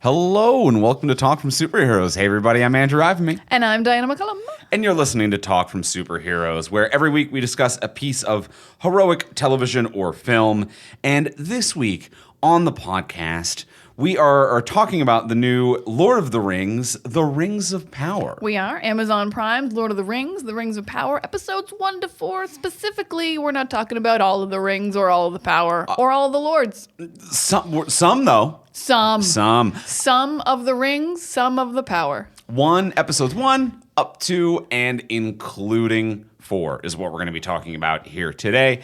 Hello and welcome to Talk from Superheroes. Hey everybody, I'm Andrew Ivamy. And I'm Diana McCullum. And you're listening to Talk from Superheroes, where every week we discuss a piece of heroic television or film. And this week on the podcast, we are talking about the new Lord of the Rings, The Rings of Power. We are. Amazon Prime's Lord of the Rings of Power, episodes 1 to 4. Specifically, we're not talking about all of the rings or all of the power or all of the lords. Some though. Some. Some of the rings, some of the power. Episodes 1 up to and including 4 is what we're going to be talking about here today.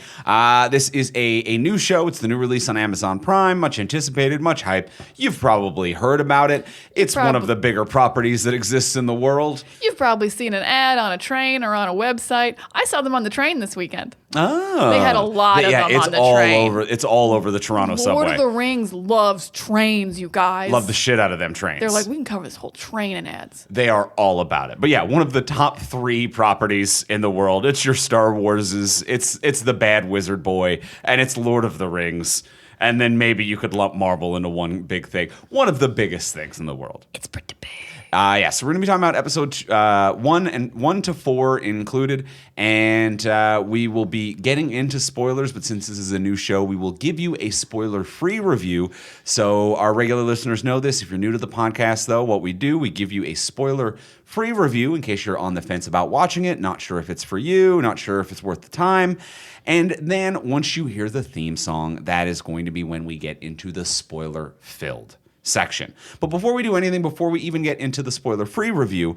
This is a new show. It's the new release on Amazon Prime. Much anticipated, much hype. You've probably heard about it. It's one of the bigger properties that exists in the world. You've probably seen an ad on a train or on a website. I saw them on the train this weekend. Oh. They had a lot of them on the train. It's all over the Toronto subway. Lord of the Rings loves trains, you guys. Love the shit out of them trains. They're like, we can cover this whole train in ads. They are all about it. But yeah, one of the top 3 properties in the world. It's your Star Warses. It's the Bad Wizard Boy, and it's Lord of the Rings. And then maybe you could lump Marvel into one big thing. One of the biggest things in the world. It's pretty big. So we're going to be talking about episode 1 to 4 included, and we will be getting into spoilers, but since this is a new show, we will give you a spoiler-free review. So our regular listeners know this. If you're new to the podcast, though, what we do, we give you a spoiler-free review in case you're on the fence about watching it, not sure if it's for you, not sure if it's worth the time. And then once you hear the theme song, that is going to be when we get into the spoiler-filled section. But before we do anything, before we even get into the spoiler-free review,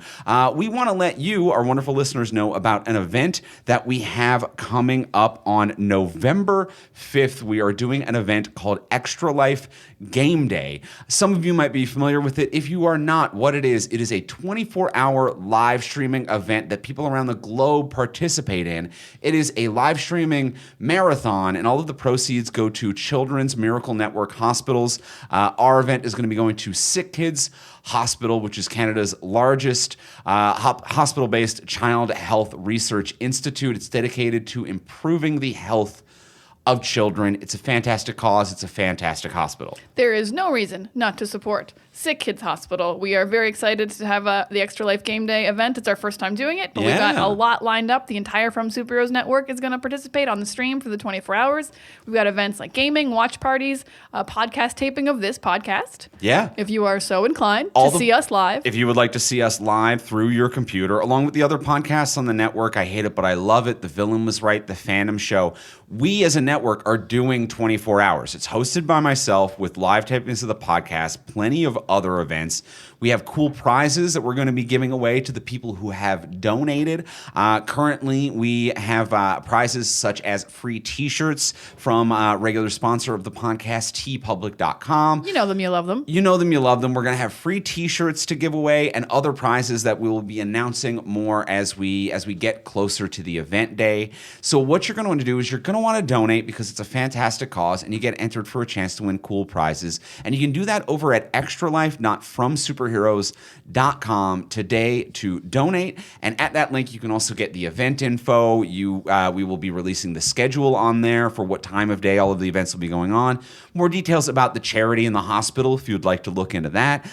we want to let you, our wonderful listeners, know about an event that we have coming up on November 5th. We are doing an event called Extra Life Game Day. Some of you might be familiar with it. If you are not, what it is a 24-hour live streaming event that people around the globe participate in. It is a live streaming marathon, and all of the proceeds go to Children's Miracle Network hospitals. Our event is going to be going to Sick Kids Hospital, which is Canada's largest hospital-based child health research institute. It's dedicated to improving the health of children. It's a fantastic cause. It's a fantastic hospital. There is no reason not to support Sick Kids Hospital. We are very excited to have the Extra Life Game Day event. It's our first time doing it, but we've got a lot lined up. The entire From Superheroes Network is going to participate on the stream for the 24 hours. We've got events like gaming, watch parties, podcast taping of this podcast. Yeah. If you are so inclined see us live. If you would like to see us live through your computer, along with the other podcasts on the network, I hate it, but I love it. The Villain Was Right, The Phantom Show. We as a network are doing 24 hours. It's hosted by myself with live tapings of the podcast, plenty of other events. We have cool prizes that we're going to be giving away to the people who have donated. Currently, we have prizes such as free T-shirts from regular sponsor of the podcast, tpublic.com. You know them, you love them. You know them, you love them. We're going to have free T-shirts to give away and other prizes that we will be announcing more as we get closer to the event day. So what you're going to want to do is you're going to want to donate because it's a fantastic cause, and you get entered for a chance to win cool prizes. And you can do that over at extralife.fromsuperheroes.com today to donate. And at that link, you can also get the event info. We will be releasing the schedule on there for what time of day all of the events will be going on. More details about the charity and the hospital if you'd like to look into that.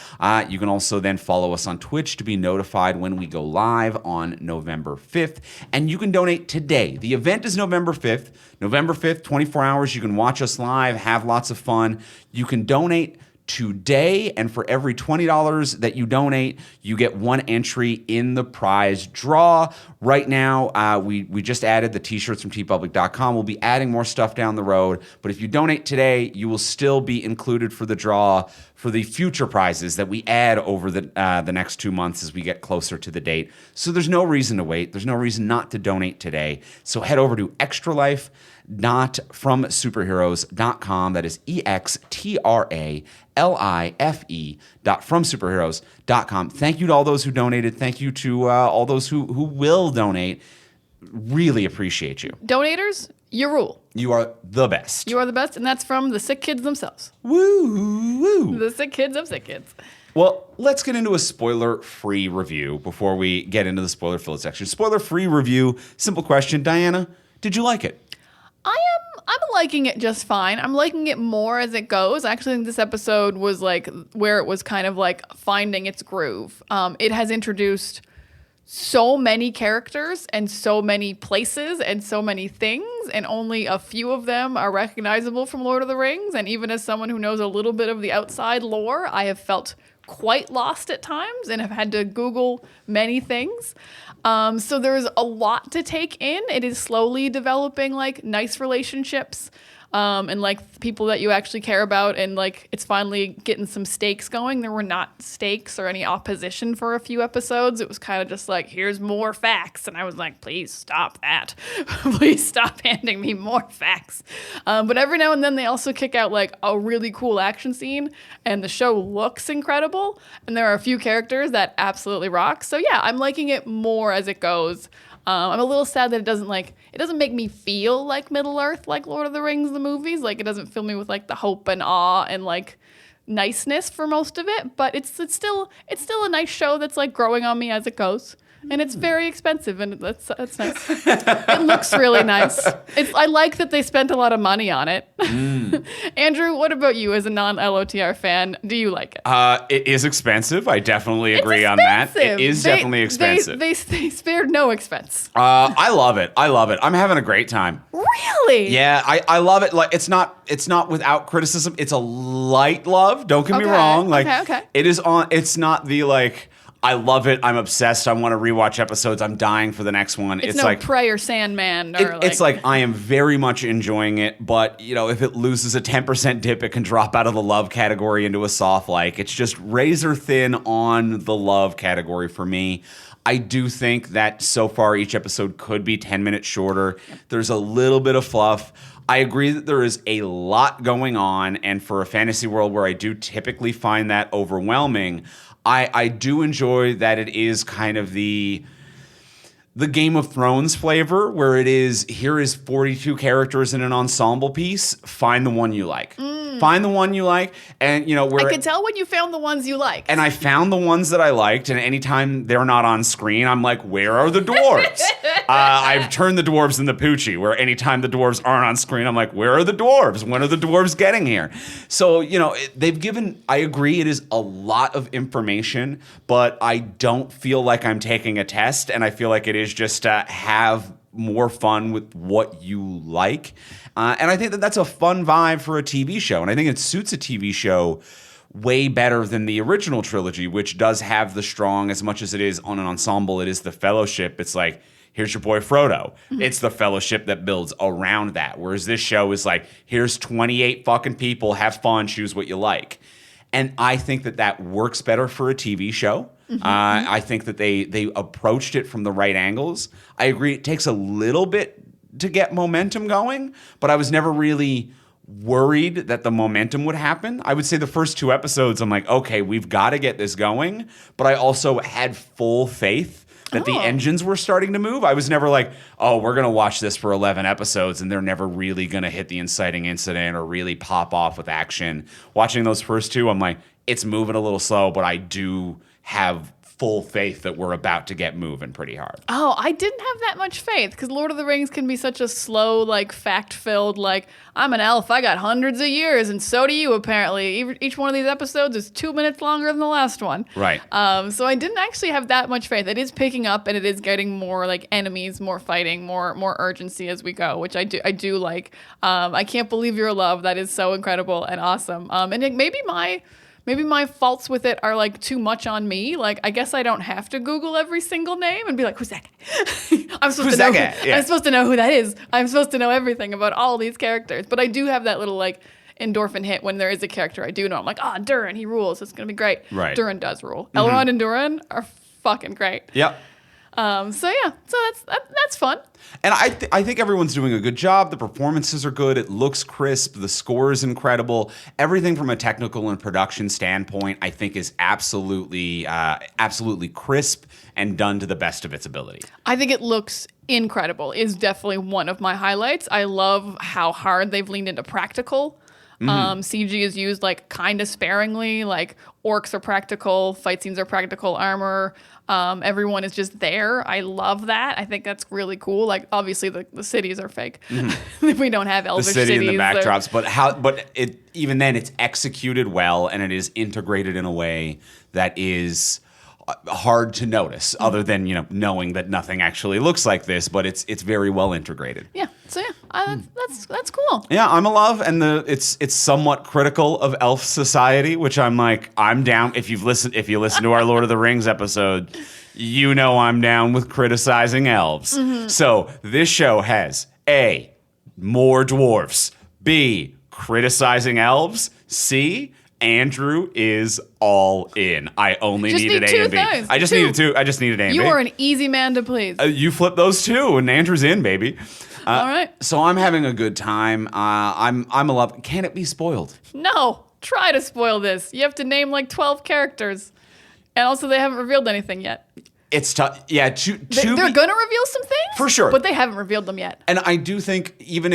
You can also then follow us on Twitch to be notified when we go live on November 5th. And you can donate today. The event is November 5th. November 5th, 24 hours. You can watch us live, have lots of fun. You can donate today, and for every $20 that you donate, you get one entry in the prize draw. Right now, we just added the T-shirts from tpublic.com. We'll be adding more stuff down the road, but if you donate today, you will still be included for the draw for the future prizes that we add over the next 2 months as we get closer to the date. So there's no reason to wait. There's no reason not to donate today. So head over to extralife.fromsuperheroes.com. That is extralife.fromsuperheroes.com. Thank you to all those who donated. Thank you to all those who will donate. Really appreciate you. Donators, you rule. You are the best. You are the best, and that's from the sick kids themselves. Woo, woo. The sick kids of sick kids. Well, let's get into a spoiler-free review before we get into the spoiler-filled section. Spoiler-free review, simple question. Diana, did you like it? I am I'm liking it just fine. I'm liking it more as it goes. I actually think this episode was like where it was kind of like finding its groove. It has introduced so many characters and so many places and so many things, and only a few of them are recognizable from Lord of the Rings. And even as someone who knows a little bit of the outside lore, I have felt quite lost at times and have had to Google many things. So there's a lot to take in. It is slowly developing like nice relationships and like people that you actually care about, and like it's finally getting some stakes going. There were not stakes or any opposition for a few episodes. It was kind of just like, here's more facts, and I was like, please stop that. Please stop handing me more facts. But every now and then they also kick out like a really cool action scene, and the show looks incredible, and there are a few characters that absolutely rock. So yeah, I'm liking it more as it goes. I'm a little sad that it doesn't make me feel like Middle Earth, like Lord of the Rings, the movies. Like, it doesn't fill me with like the hope and awe and like niceness for most of it. But it's still a nice show that's like growing on me as it goes. And it's very expensive, and that's nice. It looks really nice. I like that they spent a lot of money on it. Andrew, what about you as a non-LOTR fan? Do you like it? It is expensive. I definitely agree on that. It is definitely expensive. They spared no expense. I love it. I'm having a great time. Really? Yeah, I love it. Like, it's not without criticism. It's a light love. Don't get me wrong. Like, okay. It's not the like, I love it. I'm obsessed. I want to rewatch episodes. I'm dying for the next one. It's no like Prey or Sandman. It's like I am very much enjoying it, but if it loses a 10% dip, it can drop out of the love category into a soft like. It's just razor thin on the love category for me. I do think that so far each episode could be 10 minutes shorter. There's a little bit of fluff. I agree that there is a lot going on, and for a fantasy world where I do typically find that overwhelming, I do enjoy that it is kind of the Game of Thrones flavor, where it is, here is 42 characters in an ensemble piece. Find the one you like. Find the one you like. And, where I could tell when you found the ones you liked. And I found the ones that I liked. And anytime they're not on screen, I'm like, where are the dwarves? I've turned the dwarves into Poochy, where anytime the dwarves aren't on screen, I'm like, where are the dwarves? When are the dwarves getting here? So, they've given, I agree, it is a lot of information, but I don't feel like I'm taking a test. And I feel like it is just have more fun with what you like. And I think that that's a fun vibe for a TV show. And I think it suits a TV show way better than the original trilogy, which does have the strong, as much as it is on an ensemble, it is the fellowship. It's like, here's your boy Frodo. Mm-hmm. It's the fellowship that builds around that. Whereas this show is like, here's 28 fucking people, have fun, choose what you like. And I think that works better for a TV show. Mm-hmm. I think that they approached it from the right angles. I agree it takes a little bit to get momentum going, but I was never really worried that the momentum would happen. I would say the first 2 episodes, I'm like, okay, we've got to get this going. But I also had full faith that the engines were starting to move. I was never like, oh, we're going to watch this for 11 episodes and they're never really going to hit the inciting incident or really pop off with action. Watching those first 2, I'm like, it's moving a little slow, but I do have full faith that we're about to get moving pretty hard. Oh, I didn't have that much faith, because Lord of the Rings can be such a slow, like, fact-filled, like, I'm an elf, I got hundreds of years, and so do you, apparently. Each one of these episodes is 2 minutes longer than the last one. Right. So I didn't actually have that much faith. It is picking up, and it is getting more, like, enemies, more fighting, more urgency as we go, which I do like. I can't believe your love. That is so incredible and awesome. And maybe my faults with it are like too much on me. Like, I guess I don't have to Google every single name and be like, who's that guy? I'm supposed to know who that is. I'm supposed to know everything about all these characters. But I do have that little like endorphin hit when there is a character I do know. I'm like, Durin, he rules. It's going to be great. Right. Durin does rule. Mm-hmm. Elrond and Durin are fucking great. Yep. So that's fun. And I think everyone's doing a good job. The performances are good. It looks crisp. The score is incredible. Everything from a technical and production standpoint, I think, is absolutely crisp and done to the best of its ability. I think it looks incredible. Is definitely one of my highlights. I love how hard they've leaned into practical. CG is used like kind of sparingly. Like orcs are practical, fight scenes are practical armor. Everyone is just there. I love that. I think that's really cool. Like obviously the cities are fake. We don't have elvish the city cities. and the backdrops, but even then it's executed well and it is integrated in a way that is hard to notice, other than knowing that nothing actually looks like this, but it's very well integrated. Yeah. So that's cool. Yeah, I'm a love, and it's somewhat critical of elf society, which I'm down. If you listen to our Lord of the Rings episode, I'm down with criticizing elves. So this show has A, more dwarves, B, criticizing elves, C, Andrew is all in. I only needed A and B. I just needed two. I just needed A and B. You are an easy man to please. You flip those two, and Andrew's in, baby. All right. So I'm having a good time. I'm a love. Can it be spoiled? No. Try to spoil this. You have to name like 12 characters, and also they haven't revealed anything yet. It's tough. Yeah, they're going to reveal some things? For sure. But they haven't revealed them yet. And I do think even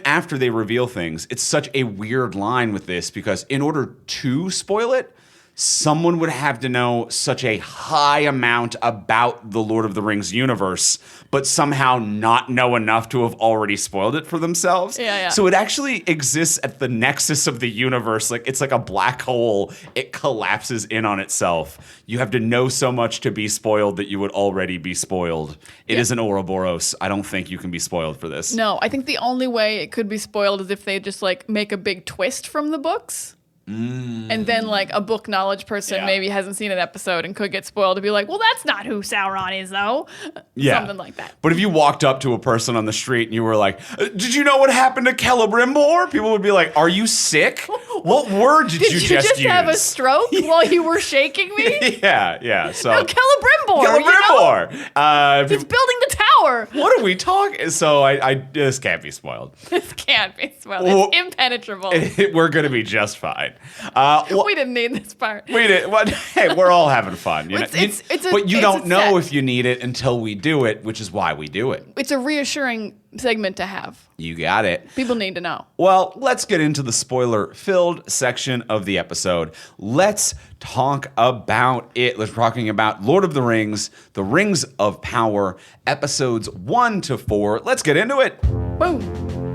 after they reveal things, it's such a weird line with this, because in order to spoil it, someone would have to know such a high amount about the Lord of the Rings universe, but somehow not know enough to have already spoiled it for themselves. Yeah. So it actually exists at the nexus of the universe. Like it's like a black hole. It collapses in on itself. You have to know so much to be spoiled that you would already be spoiled. It is an Ouroboros. I don't think you can be spoiled for this. No, I think the only way it could be spoiled is if they just like make a big twist from the books. And then, like, a book knowledge person maybe hasn't seen an episode and could get spoiled to be like, well, that's not who Sauron is, though. Yeah. Something like that. But if you walked up to a person on the street and you were like, did you know what happened to Celebrimbor? People would be like, are you sick? What word did you just use? Did you just have a stroke while you were shaking me? Yeah. So no, Celebrimbor. Celebrimbor. He's building the tower. What are we talking? So I this can't be spoiled. This can't be spoiled. It's impenetrable. We're going to be just fine. We didn't need this part. We did. Well, hey, we're all having fun. But you don't know if you need it until we do it, which is why we do it. It's a reassuring segment to have. You got it. People need to know. Well, let's get into the spoiler-filled section of the episode. Let's talk about it. Let's talking about Lord of the Rings, The Rings of Power, episodes 1 to 4. Let's get into it. Boom.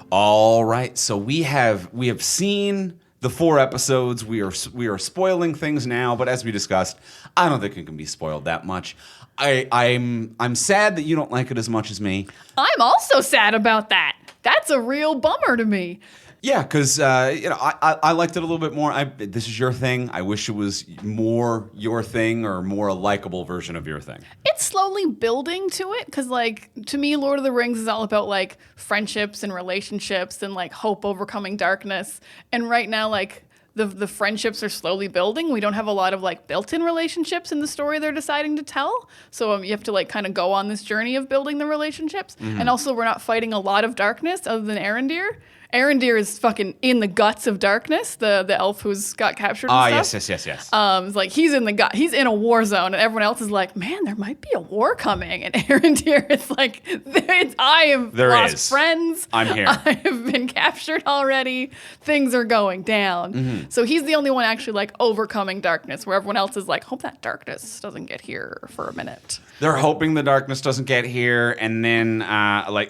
All right, so we have seen the 4 episodes. We are spoiling things now, but as we discussed, I don't think it can be spoiled that much. I'm sad that you don't like it as much as me. I'm also sad about that. That's a real bummer to me. Yeah, because I liked it a little bit more. This is your thing. I wish it was more your thing or more a likable version of your thing. It's slowly building to it because, like, to me, Lord of the Rings is all about like friendships and relationships and like hope overcoming darkness. And right now, like the friendships are slowly building. We don't have a lot of like built-in relationships in the story they're deciding to tell. So you have to like kind of go on this journey of building the relationships. Mm-hmm. And also, we're not fighting a lot of darkness other than Arondir. Arondir is fucking in the guts of darkness, the elf who's got captured and stuff. Yes. It's like he's in a war zone, and everyone else is like, man, there might be a war coming. And Arondir is like, I have lost friends. I'm here. I have been captured already. Things are going down. Mm-hmm. So he's the only one actually like overcoming darkness, where everyone else is like, hope that darkness doesn't get here for a minute. They're hoping the darkness doesn't get here, and then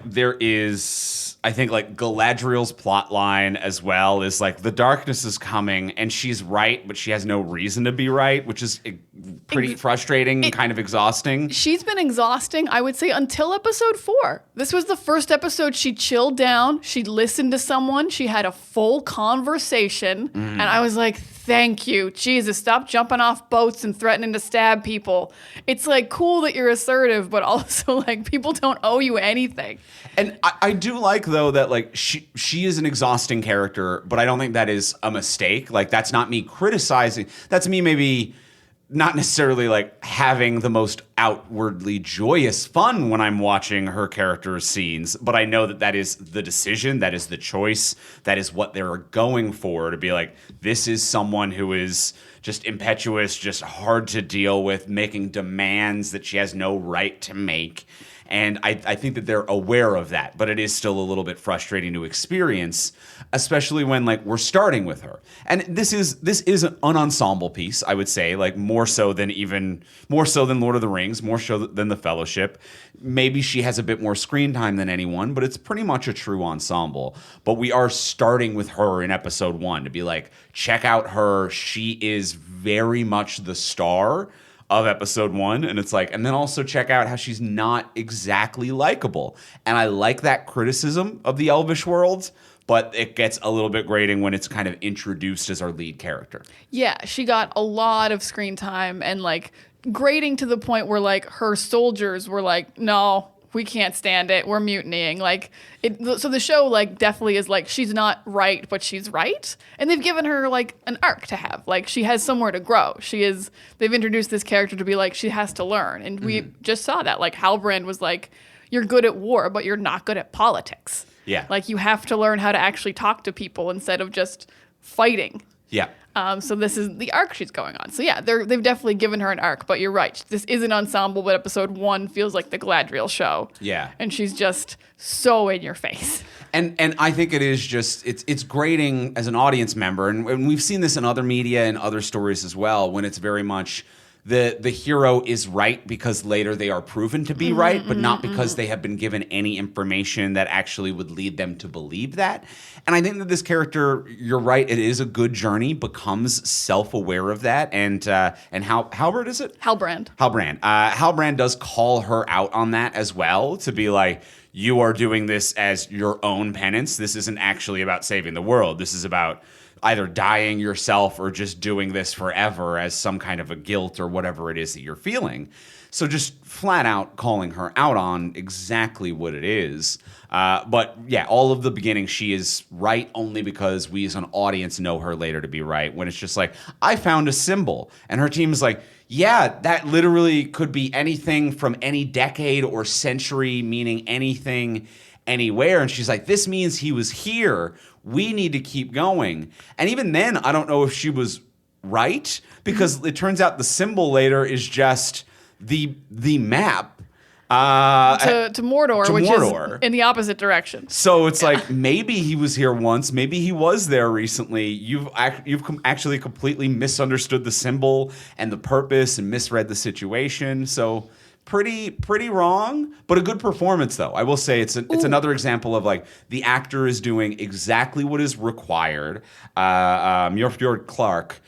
there is, I think, like Galadriel's plot line as well is like the darkness is coming and she's right, but she has no reason to be right, which is pretty frustrating and kind of exhausting. She's been exhausting, I would say, until episode 4. This was the first episode she chilled down, she listened to someone, she had a full conversation, and I was like, thank you. Jesus, stop jumping off boats and threatening to stab people. It's like cool that you're assertive, but also like people don't owe you anything. And I do like, though, that like she is an exhausting character, but I don't think that is a mistake. Like, that's not me criticizing. That's me maybe not necessarily like having the most outwardly joyous fun when I'm watching her character's scenes, but I know that is the decision, that is the choice, that is what they're going for, to be like, this is someone who is just impetuous, just hard to deal with, making demands that she has no right to make. And I think that they're aware of that, but it is still a little bit frustrating to experience, especially when like we're starting with her. And this is an ensemble piece, I would say, like more so than Lord of the Rings, more so than The Fellowship. Maybe she has a bit more screen time than anyone, but it's pretty much a true ensemble. But we are starting with her in episode 1 to be like, check out her. She is very much the star of episode 1, and it's like, and then also check out how she's not exactly likable. And I like that criticism of the Elvish world, but it gets a little bit grating when it's kind of introduced as our lead character. Yeah, she got a lot of screen time, and like grating to the point where like her soldiers were like, no, we can't stand it, we're mutinying. Like so the show like definitely is like, she's not right, but she's right. And they've given her like an arc to have. Like she has somewhere to grow. They've introduced this character to be like, she has to learn. And we just saw that. Like Halbrand was like, you're good at war, but you're not good at politics. Yeah. Like you have to learn how to actually talk to people instead of just fighting. Yeah. So this is the arc she's going on. So yeah, they've definitely given her an arc, but you're right. This is an ensemble, but episode 1 feels like the Galadriel show. Yeah. And she's just so in your face. And I think it is just, it's grating as an audience member, and we've seen this in other media and other stories as well, when it's very much the hero is right because later they are proven to be right, but not because they have been given any information that actually would lead them to believe that. And I think that this character, you're right, it is a good journey, becomes self-aware of that. And Halberd, is it? Halbrand. Halbrand does call her out on that as well, to be like, you are doing this as your own penance. This isn't actually about saving the world. This is about either dying yourself or just doing this forever as some kind of a guilt or whatever it is that you're feeling. So just flat out calling her out on exactly what it is. But yeah, all of the beginning, she is right only because we as an audience know her later to be right. When it's just like, I found a symbol. And her team is like, yeah, that literally could be anything from any decade or century, meaning anything, anywhere. And she's like, this means he was here. We need to keep going. And even then, I don't know if she was right, because it turns out the symbol later is just the map to Mordor, which is in the opposite direction. So it's like, maybe he was here once, maybe he was there recently. You've actually completely misunderstood the symbol and the purpose and misread the situation. So pretty wrong, but a good performance though. I will say it's another example of like the actor is doing exactly what is required. Mjolnir Clark,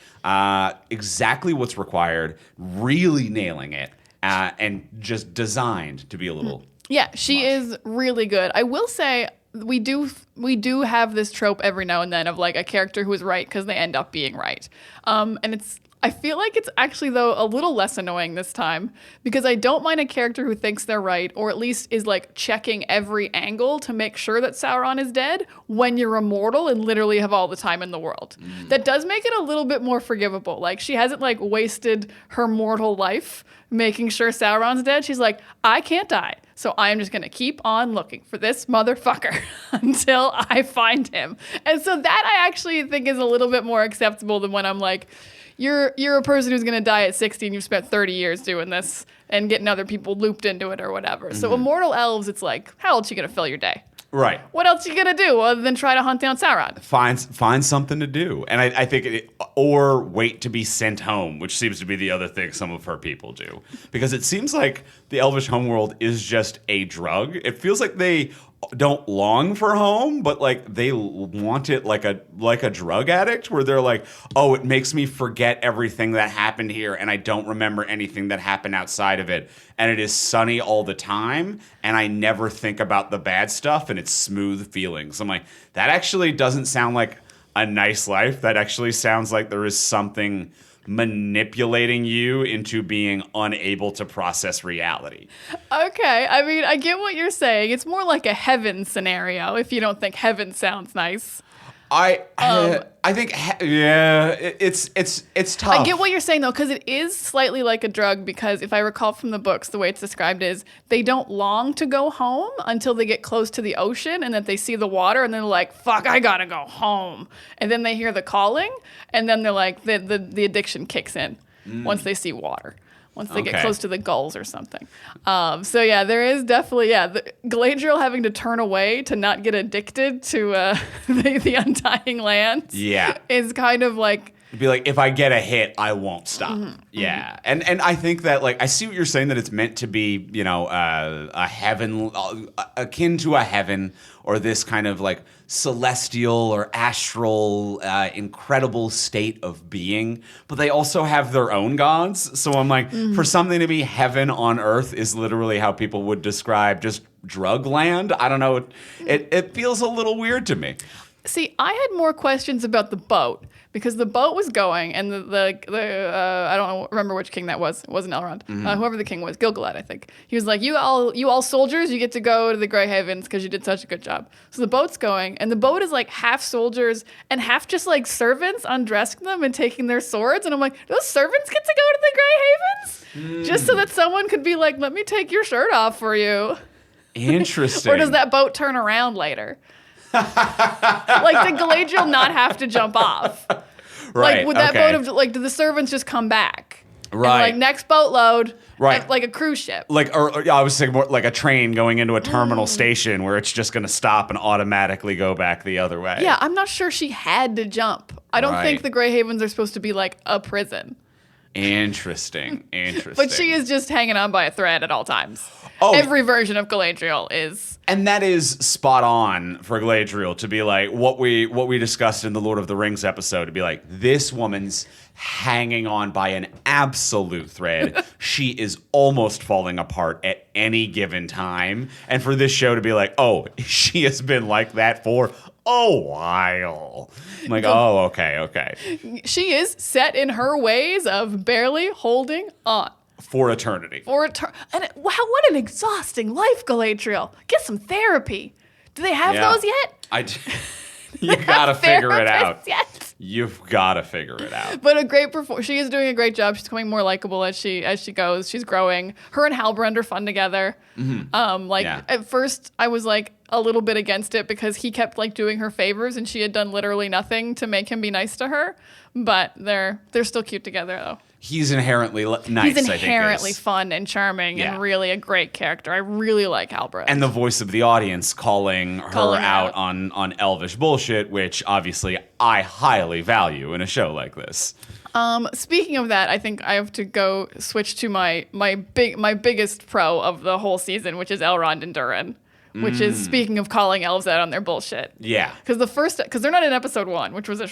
exactly what's required, really nailing it, and just designed to be a little. Yeah, she is really good. I will say we do have this trope every now and then of like a character who is right because they end up being right, and I feel like it's actually, though, a little less annoying this time, because I don't mind a character who thinks they're right, or at least is like checking every angle to make sure that Sauron is dead when you're immortal and literally have all the time in the world. That does make it a little bit more forgivable. Like, she hasn't like wasted her mortal life making sure Sauron's dead. She's like, I can't die, so I am just going to keep on looking for this motherfucker until I find him. And so that I actually think is a little bit more acceptable than when I'm like, you're a person who's going to die at 60 and you've spent 30 years doing this and getting other people looped into it or whatever. So Immortal Elves, it's like, how else are you going to fill your day? Right. What else are you going to do other than try to hunt down Sauron? Find something to do. And I think or wait to be sent home, which seems to be the other thing some of her people do. Because it seems like the Elvish homeworld is just a drug. It feels like they don't long for home, but like they want it like a drug addict, where they're like, oh, it makes me forget everything that happened here, and I don't remember anything that happened outside of it, and it is sunny all the time, and I never think about the bad stuff, and it's smooth feelings. I'm like, that actually doesn't sound like a nice life. That actually sounds like there is something manipulating you into being unable to process reality. Okay, I mean, I get what you're saying. It's more like a heaven scenario if you don't think heaven sounds nice. I think it's tough. I get what you're saying though, because it is slightly like a drug. Because if I recall from the books, the way it's described is they don't long to go home until they get close to the ocean and that they see the water and they're like, "Fuck, I gotta go home." And then they hear the calling, and then they're like, the addiction kicks in once they see water. Once they get close to the gulls or something. So yeah, there is definitely, Galadriel having to turn away to not get addicted to the Undying Lands is kind of like... It'd be like, if I get a hit, I won't stop. Yeah. And I think that, like, I see what you're saying, that it's meant to be, you know, a heaven, akin to a heaven, or this kind of, like, celestial or astral, incredible state of being. But they also have their own gods. So I'm like, for something to be heaven on earth is literally how people would describe just drug land. I don't know. It feels a little weird to me. See, I had more questions about the boat. Because the boat was going, and I don't remember which king that was. It wasn't Elrond. Whoever the king was, Gil-galad, I think. He was like, you all soldiers, you get to go to the Grey Havens because you did such a good job. So the boat's going, and the boat is like half soldiers and half just like servants undressing them and taking their swords. And I'm like, those servants get to go to the Grey Havens? Just so that someone could be like, let me take your shirt off for you. Interesting. Or does that boat turn around later? Like, did Galadriel not have to jump off? Right. Like, would that boat have, like, did the servants just come back? Right. And, like, next boatload. Right. Like a cruise ship. Like, or I was thinking more like a train going into a terminal station where it's just going to stop and automatically go back the other way. Yeah, I'm not sure she had to jump. I don't think the Grey Havens are supposed to be, like, a prison. Interesting. But she is just hanging on by a thread at all times. Oh, every version of Galadriel is. And that is spot on for Galadriel to be like what we discussed in the Lord of the Rings episode, to be like, this woman's hanging on by an absolute thread. She is almost falling apart at any given time. And for this show to be like, oh, she has been like that for a while. I'm like, oh, okay. She is set in her ways of barely holding on. For eternity. And what an exhausting life, Galadriel. Get some therapy. Do they have those yet? You gotta figure it out. Yet? You've gotta figure it out. But a great she is doing a great job. She's becoming more likable as she goes. She's growing. Her and Halbrand are fun together. At first I was like a little bit against it because he kept like doing her favors and she had done literally nothing to make him be nice to her. But they're still cute together though. He's inherently nice. He's inherently fun and charming and really a great character. I really like Halbrand. And the voice of the audience calling her out on elvish bullshit, which obviously I highly value in a show like this. Speaking of that, I think I have to go switch to my biggest pro of the whole season, which is Elrond and Durin. Which is, speaking of calling elves out on their bullshit. Yeah. Because they're not in episode 1, which was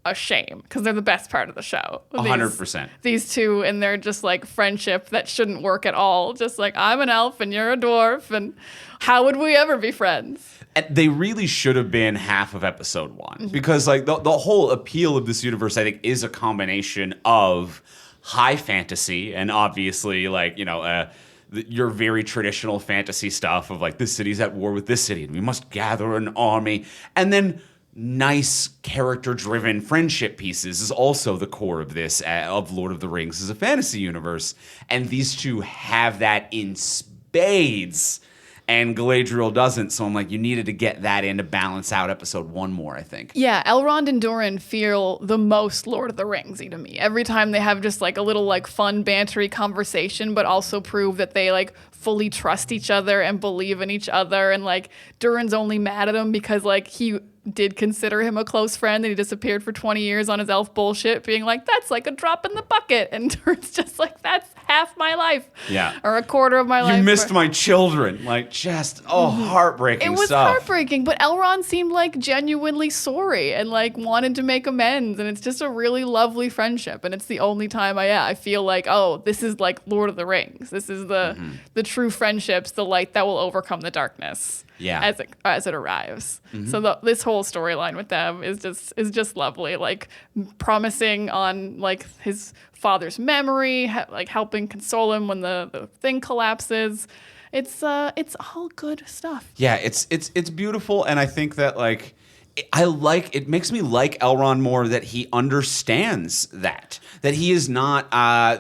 a shame, because they're the best part of the show. 100%. These two and their just like friendship that shouldn't work at all. Just like, I'm an elf and you're a dwarf, and how would we ever be friends? And they really should have been half of episode 1, because like the whole appeal of this universe, I think, is a combination of high fantasy and obviously like, you know, your very traditional fantasy stuff of like, this city's at war with this city and we must gather an army, and then nice character-driven friendship pieces is also the core of this, of Lord of the Rings as a fantasy universe. And these two have that in spades, and Galadriel doesn't. So I'm like, you needed to get that in to balance out episode 1 more, I think. Yeah, Elrond and Durin feel the most Lord of the Ringsy to me. Every time they have just like a little like fun bantery conversation, but also prove that they like fully trust each other and believe in each other. And like Durin's only mad at him because like he did consider him a close friend and he disappeared for 20 years on his elf bullshit, being like, that's like a drop in the bucket. And Durin's just like, that's half my life. Yeah. Or a quarter of my life. You missed my children. Like, just, heartbreaking stuff. It was heartbreaking, but Elrond seemed like genuinely sorry and like wanted to make amends. And it's just a really lovely friendship. And it's the only time I feel like, oh, this is like Lord of the Rings. This is the true friendships, the light that will overcome the darkness. Yeah. As it arrives. So this whole storyline with them is just lovely. Like promising on like his father's memory, like helping console him when the thing collapses. It's all good stuff. Yeah, it's beautiful, and I think that like it makes me like Elrond more that he understands that he is not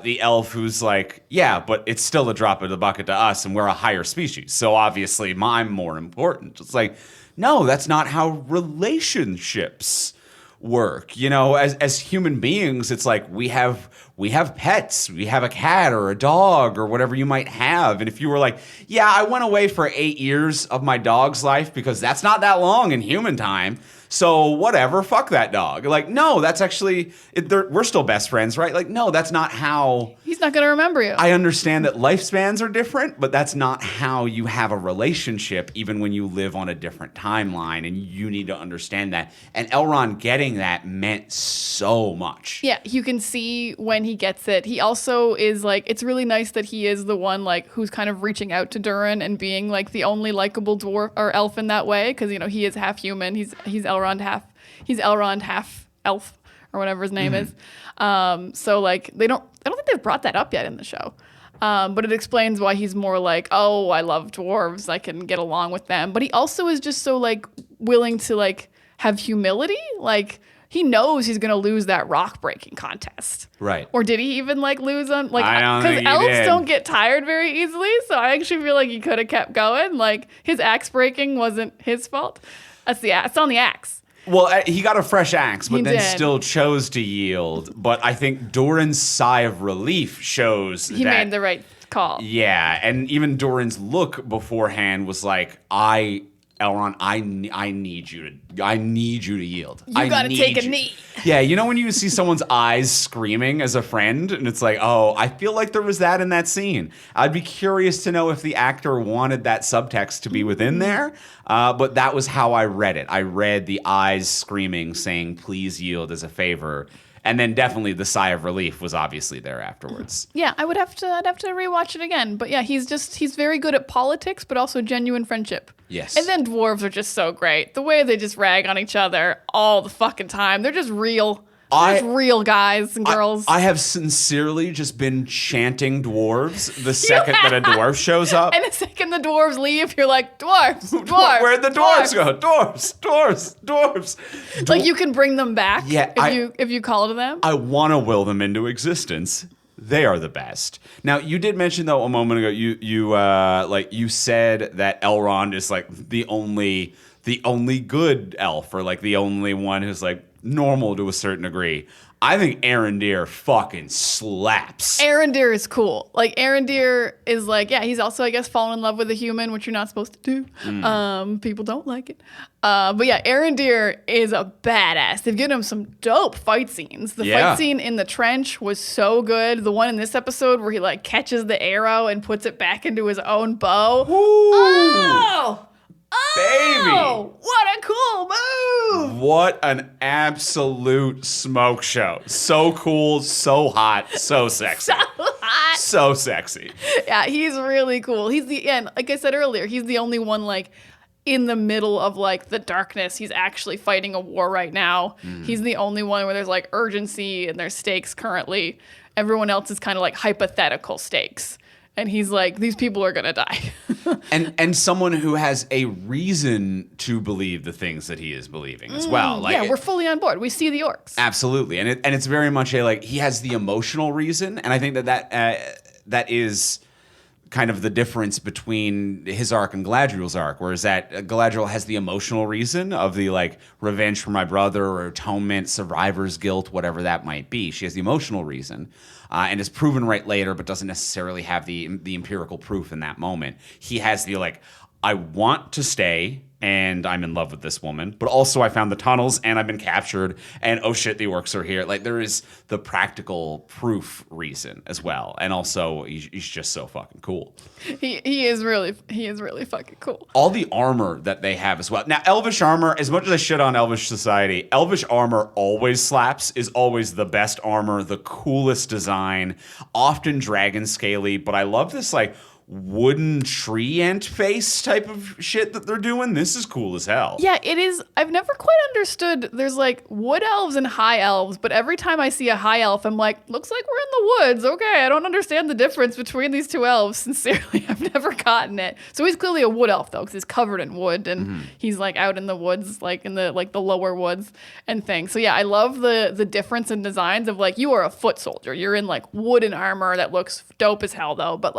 the elf who's like, yeah, but it's still a drop in the bucket to us and we're a higher species. So obviously I'm more important. It's like, no, that's not how relationships work. You know, as human beings, it's like we have pets, we have a cat or a dog or whatever you might have. And if you were like, yeah, I went away for 8 years of my dog's life because that's not that long in human time. So whatever, fuck that dog. Like, no, that's actually, we're still best friends, right? Like, no, that's not how. He's not going to remember you. I understand that lifespans are different, but that's not how you have a relationship, even when you live on a different timeline, and you need to understand that. And Elrond getting that meant so much. Yeah, you can see when he gets it. He also is like, it's really nice that he is the one like who's kind of reaching out to Durin and being like the only likable dwarf or elf in that way, because, you know, he is half human. He's Elrond half elf or whatever his name is. So like I don't think they've brought that up yet in the show. But it explains why he's more like, oh, I love dwarves, I can get along with them. But he also is just so like willing to like have humility. Like he knows he's gonna lose that rock breaking contest. Right. Or did he even like lose on like, I don't think he elves did. don't get tired very easily. So I actually feel like he could have kept going. Like his axe breaking wasn't his fault. It's on the axe. Well, he got a fresh axe, but He then did. still chose to yield. But I think Doran's sigh of relief shows He that made the right call. Yeah, and even Doran's look beforehand was like, Elrond, I need you to yield. You gotta take a knee. Yeah, you know when you see someone's eyes screaming as a friend, and it's like, oh, I feel like there was that in that scene. I'd be curious to know if the actor wanted that subtext to be within there, but that was how I read it. I read the eyes screaming, saying, please yield as a favor. And then definitely the sigh of relief was obviously there afterwards. Yeah, I'd have to rewatch it again. But yeah, he's very good at politics, but also genuine friendship. Yes. And then dwarves are just so great. The way they just rag on each other all the fucking time. They're just real. They're just real guys and girls. I have sincerely just been chanting dwarves the second that a dwarf shows up. And the second the dwarves leave, you're like, dwarves, dwarves. Where'd the dwarves go? Dwarves. Like you can bring them back Yeah, if you call to them. I want to will them into existence. They are the best. Now, you did mention though a moment ago, you said that Elrond is like the only good elf, or like the only one who's like normal to a certain degree. I think Arondir fucking slaps. Arondir is cool. Like Arondir is like, yeah, he's also, I guess, fallen in love with a human, which you're not supposed to do. People don't like it. But yeah, Arondir is a badass. They've given him some dope fight scenes. The fight scene in the trench was so good. The one in this episode where he like catches the arrow and puts it back into his own bow. Ooh. Baby. Baby. What a cool move. What an absolute smoke show. So cool, so hot, so sexy. So hot. So sexy. Yeah, he's really cool. And like I said earlier, he's the only one like in the middle of like the darkness. He's actually fighting a war right now. He's the only one where there's like urgency and there's stakes currently. Everyone else is kind of like hypothetical stakes. And he's like, these people are going to die. and someone who has a reason to believe the things that he is believing as well. Like, yeah, we're fully on board. We see the orcs. Absolutely. And it's very much a, like, he has the emotional reason. And I think that is kind of the difference between his arc and Galadriel's arc, whereas that Galadriel has the emotional reason of the, like, revenge for my brother or atonement, survivor's guilt, whatever that might be. She has the emotional reason. And is proven right later, but doesn't necessarily have the empirical proof in that moment. He has the, like, I want to stay, and I'm in love with this woman, but also I found the tunnels, and I've been captured, and oh shit, the orcs are here. Like, there is the practical proof reason as well, and also he's just so fucking cool. He is really fucking cool. All the armor that they have as well. Now, Elvish armor, as much as I shit on Elvish society, Elvish armor always slaps, is always the best armor, the coolest design, often dragon scaly, but I love this, like, wooden tree ant face type of shit that they're doing. This is cool as hell. Yeah, it is. I've never quite understood. There's like wood elves and high elves, but every time I see a high elf, I'm like, looks like we're in the woods. Okay, I don't understand the difference between these two elves. Sincerely, I've never gotten it. So he's clearly a wood elf though, because he's covered in wood and he's like out in the woods, like in the lower woods and things. So yeah, I love the difference in designs of like you are a foot soldier. You're in like wooden armor that looks dope as hell though, but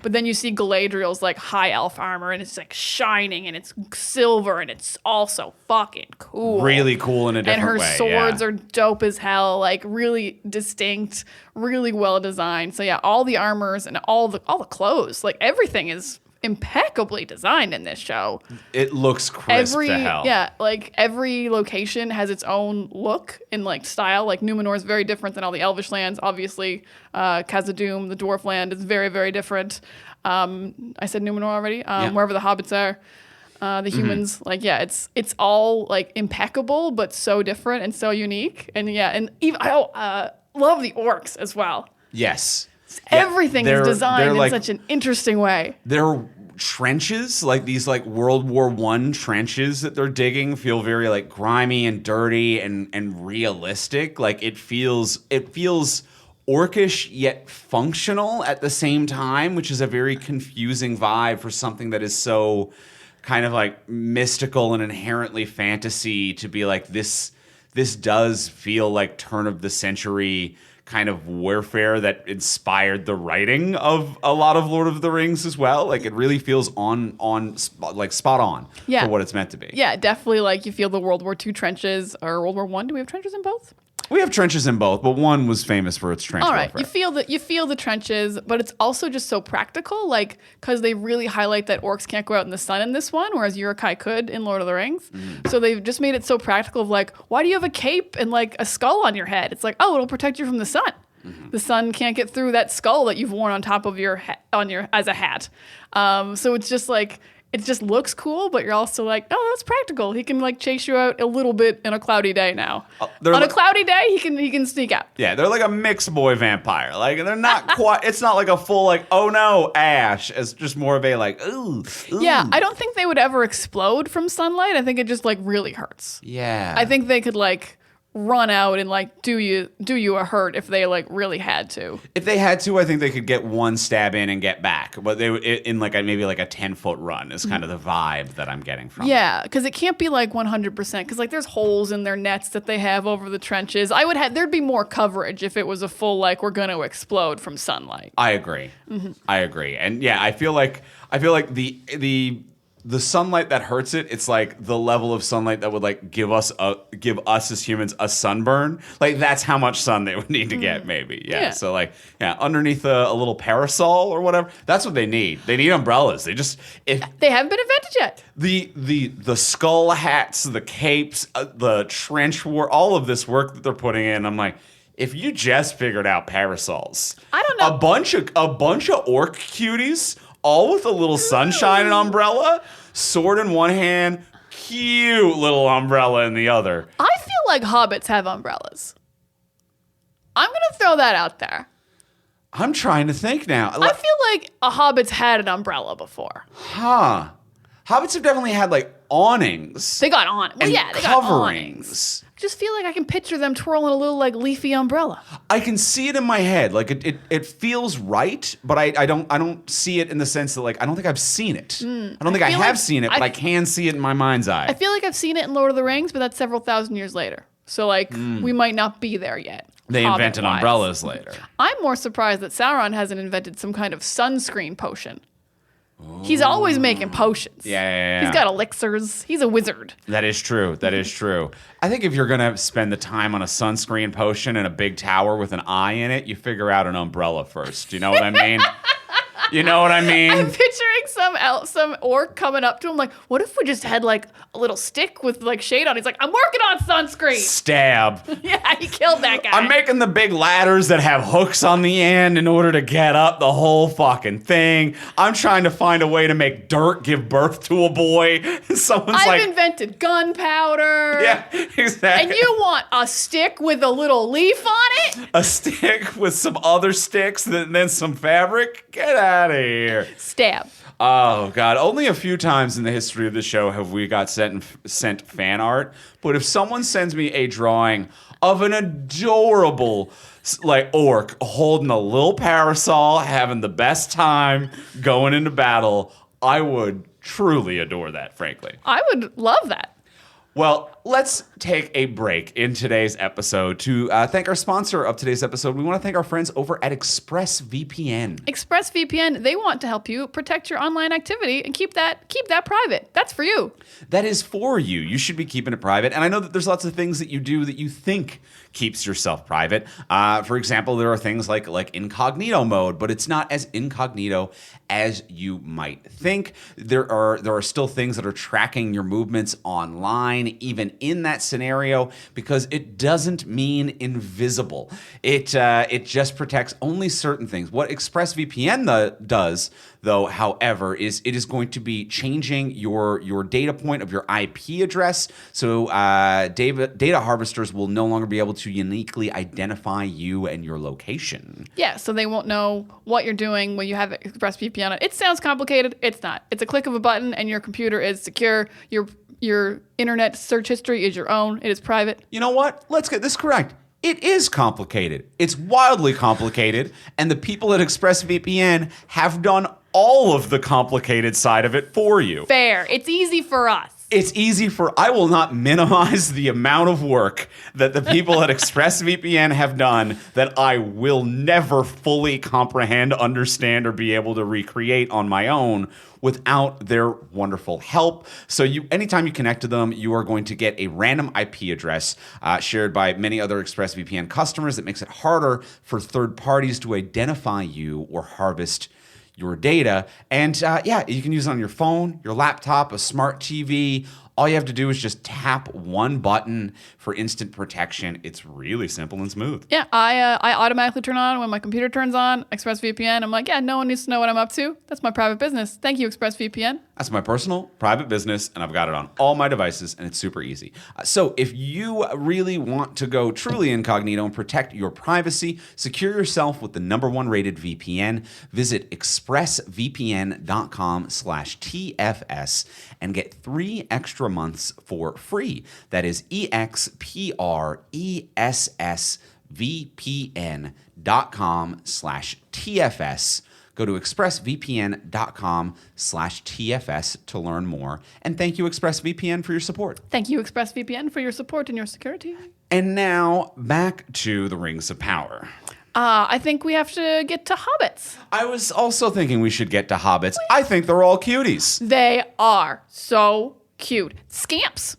then you see Galadriel's like high elf armor and it's like shining and it's silver and it's also fucking cool. Really cool in a different way. And her swords are dope as hell, like really distinct, really well designed. So yeah, all the armors and all the clothes, like everything is impeccably designed in this show. It looks crisp to hell. Yeah, like every location has its own look and like style. Like Numenor is very different than all the Elvish lands. Obviously, Khazad-dûm, the Dwarf land, is very, very different. I said Numenor already. Wherever the Hobbits are, the humans, like it's all like impeccable, but so different and so unique. And yeah, and even I love the orcs as well. Yes. Everything is designed in like, such an interesting way. Their trenches, like these like World War I trenches that they're digging, feel very like grimy and dirty and realistic. Like it feels orcish yet functional at the same time, which is a very confusing vibe for something that is so kind of like mystical and inherently fantasy to be like this does feel like turn of the century kind of warfare that inspired the writing of a lot of Lord of the Rings as well. Like it really feels spot on for what it's meant to be. Yeah, definitely. Like you feel the World War II trenches or World War I. Do we have trenches in both? We have trenches in both, but one was famous for its trench warfare. You feel the trenches, but it's also just so practical, like because they really highlight that orcs can't go out in the sun in this one, whereas Uruk-hai could in Lord of the Rings. So they've just made it so practical of like, why do you have a cape and like a skull on your head? It's like, oh, it'll protect you from the sun. The sun can't get through that skull that you've worn on top of your as a hat. So it's just like. It just looks cool, but you're also like, oh, that's practical. He can like chase you out a little bit in a cloudy day now. On a cloudy day, he can sneak out. Yeah, they're like a mixed boy vampire. Like they're not quite. It's not like a full like, oh no, ash. It's just more of a like, ooh. Yeah, I don't think they would ever explode from sunlight. I think it just like really hurts. Yeah. I think they could like run out and like do you a hurt if they like really had to. If they had to, I think they could get one stab in and get back. But they in like maybe like a 10-foot run is kind of the vibe that I'm getting from. Yeah, because it can't be like 100% because like there's holes in their nets that they have over the trenches. There'd be more coverage if it was a full like we're going to explode from sunlight. I agree. I agree. And yeah, I feel like the sunlight that hurts it, it's like the level of sunlight that would like give us as humans a sunburn. Like that's how much sun they would need to get, maybe. Yeah. So like, yeah, underneath a little parasol or whatever. That's what they need. They need umbrellas. They haven't been invented yet. The skull hats, the capes, the trench war, all of this work that they're putting in. I'm like, if you just figured out parasols, I don't know, a bunch of orc cuties. All with a little sunshine and umbrella, sword in one hand, cute little umbrella in the other. I feel like hobbits have umbrellas. I'm going to throw that out there. I'm trying to think now. I feel like a hobbit's had an umbrella before. Huh. Hobbits have definitely had like awnings. They got awnings. Well, yeah, they got awnings. I just feel like I can picture them twirling a little like leafy umbrella. I can see it in my head. Like it feels right, but I don't see it in the sense that like I don't think I've seen it. I don't think I have seen it, but I can see it in my mind's eye. I feel like I've seen it in Lord of the Rings, but that's several thousand years later. So like we might not be there yet. They invented umbrellas later. I'm more surprised that Sauron hasn't invented some kind of sunscreen potion. He's always making potions. Yeah. He's got elixirs. He's a wizard. That is true. I think if you're going to spend the time on a sunscreen potion in a big tower with an eye in it, you figure out an umbrella first. You know what I mean? You know what I mean? I'm picturing some orc coming up to him like, what if we just had like a little stick with like shade on it? He's like, I'm working on sunscreen. Stab. Yeah, he killed that guy. I'm making the big ladders that have hooks on the end in order to get up the whole fucking thing. I'm trying to find a way to make dirt give birth to a boy. I've invented gunpowder. Yeah, exactly. And you want a stick with a little leaf on it? A stick with some other sticks and then some fabric? Get out of here. Stab. Oh, God. Only a few times in the history of the show have we got sent fan art. But if someone sends me a drawing of an adorable orc holding a little parasol, having the best time going into battle, I would truly adore that, frankly. I would love that. Well, let's take a break in today's episode to thank our sponsor of today's episode. We want to thank our friends over at ExpressVPN. ExpressVPN, they want to help you protect your online activity and keep that private. That's for you. That is for you. You should be keeping it private. And I know that there's lots of things that you do that you think keeps yourself private. For example, there are things like incognito mode, but it's not as incognito as you might think. There are still things that are tracking your movements online, even in that scenario, because it doesn't mean invisible. It just protects only certain things. What ExpressVPN does, though, however, is it is going to be changing your data point of your IP address. So data harvesters will no longer be able to uniquely identify you and your location. Yeah, so they won't know what you're doing when you have ExpressVPN on. It sounds complicated. It's not. It's a click of a button and your computer is secure. Your internet search history is your own. It is private. You know what? Let's get this correct. It is complicated. It's wildly complicated, and the people at ExpressVPN have done all of the complicated side of it for you. Fair. It's easy for us. I will not minimize the amount of work that the people at ExpressVPN have done that I will never fully comprehend, understand, or be able to recreate on my own without their wonderful help. So anytime you connect to them, you are going to get a random IP address shared by many other ExpressVPN customers that makes it harder for third parties to identify you or harvest your data. And you can use it on your phone, your laptop, a smart TV. All you have to do is just tap one button for instant protection. It's really simple and smooth. Yeah, I automatically turn on when my computer turns on ExpressVPN. I'm like, yeah, no one needs to know what I'm up to. That's my private business. Thank you, ExpressVPN. That's my personal private business, and I've got it on all my devices, and it's super easy. So if you really want to go truly incognito and protect your privacy, secure yourself with the #1 rated VPN, visit expressvpn.com/TFS and get 3 extra months for free. That is expressvpn.com/TFS. Go to expressvpn.com/TFS to learn more. And thank you, ExpressVPN, for your support. Thank you, ExpressVPN, for your support and your security. And now, back to the Rings of Power. I think we have to get to Hobbits. I was also thinking we should get to Hobbits. I think they're all cuties. They are so cute. Scamps.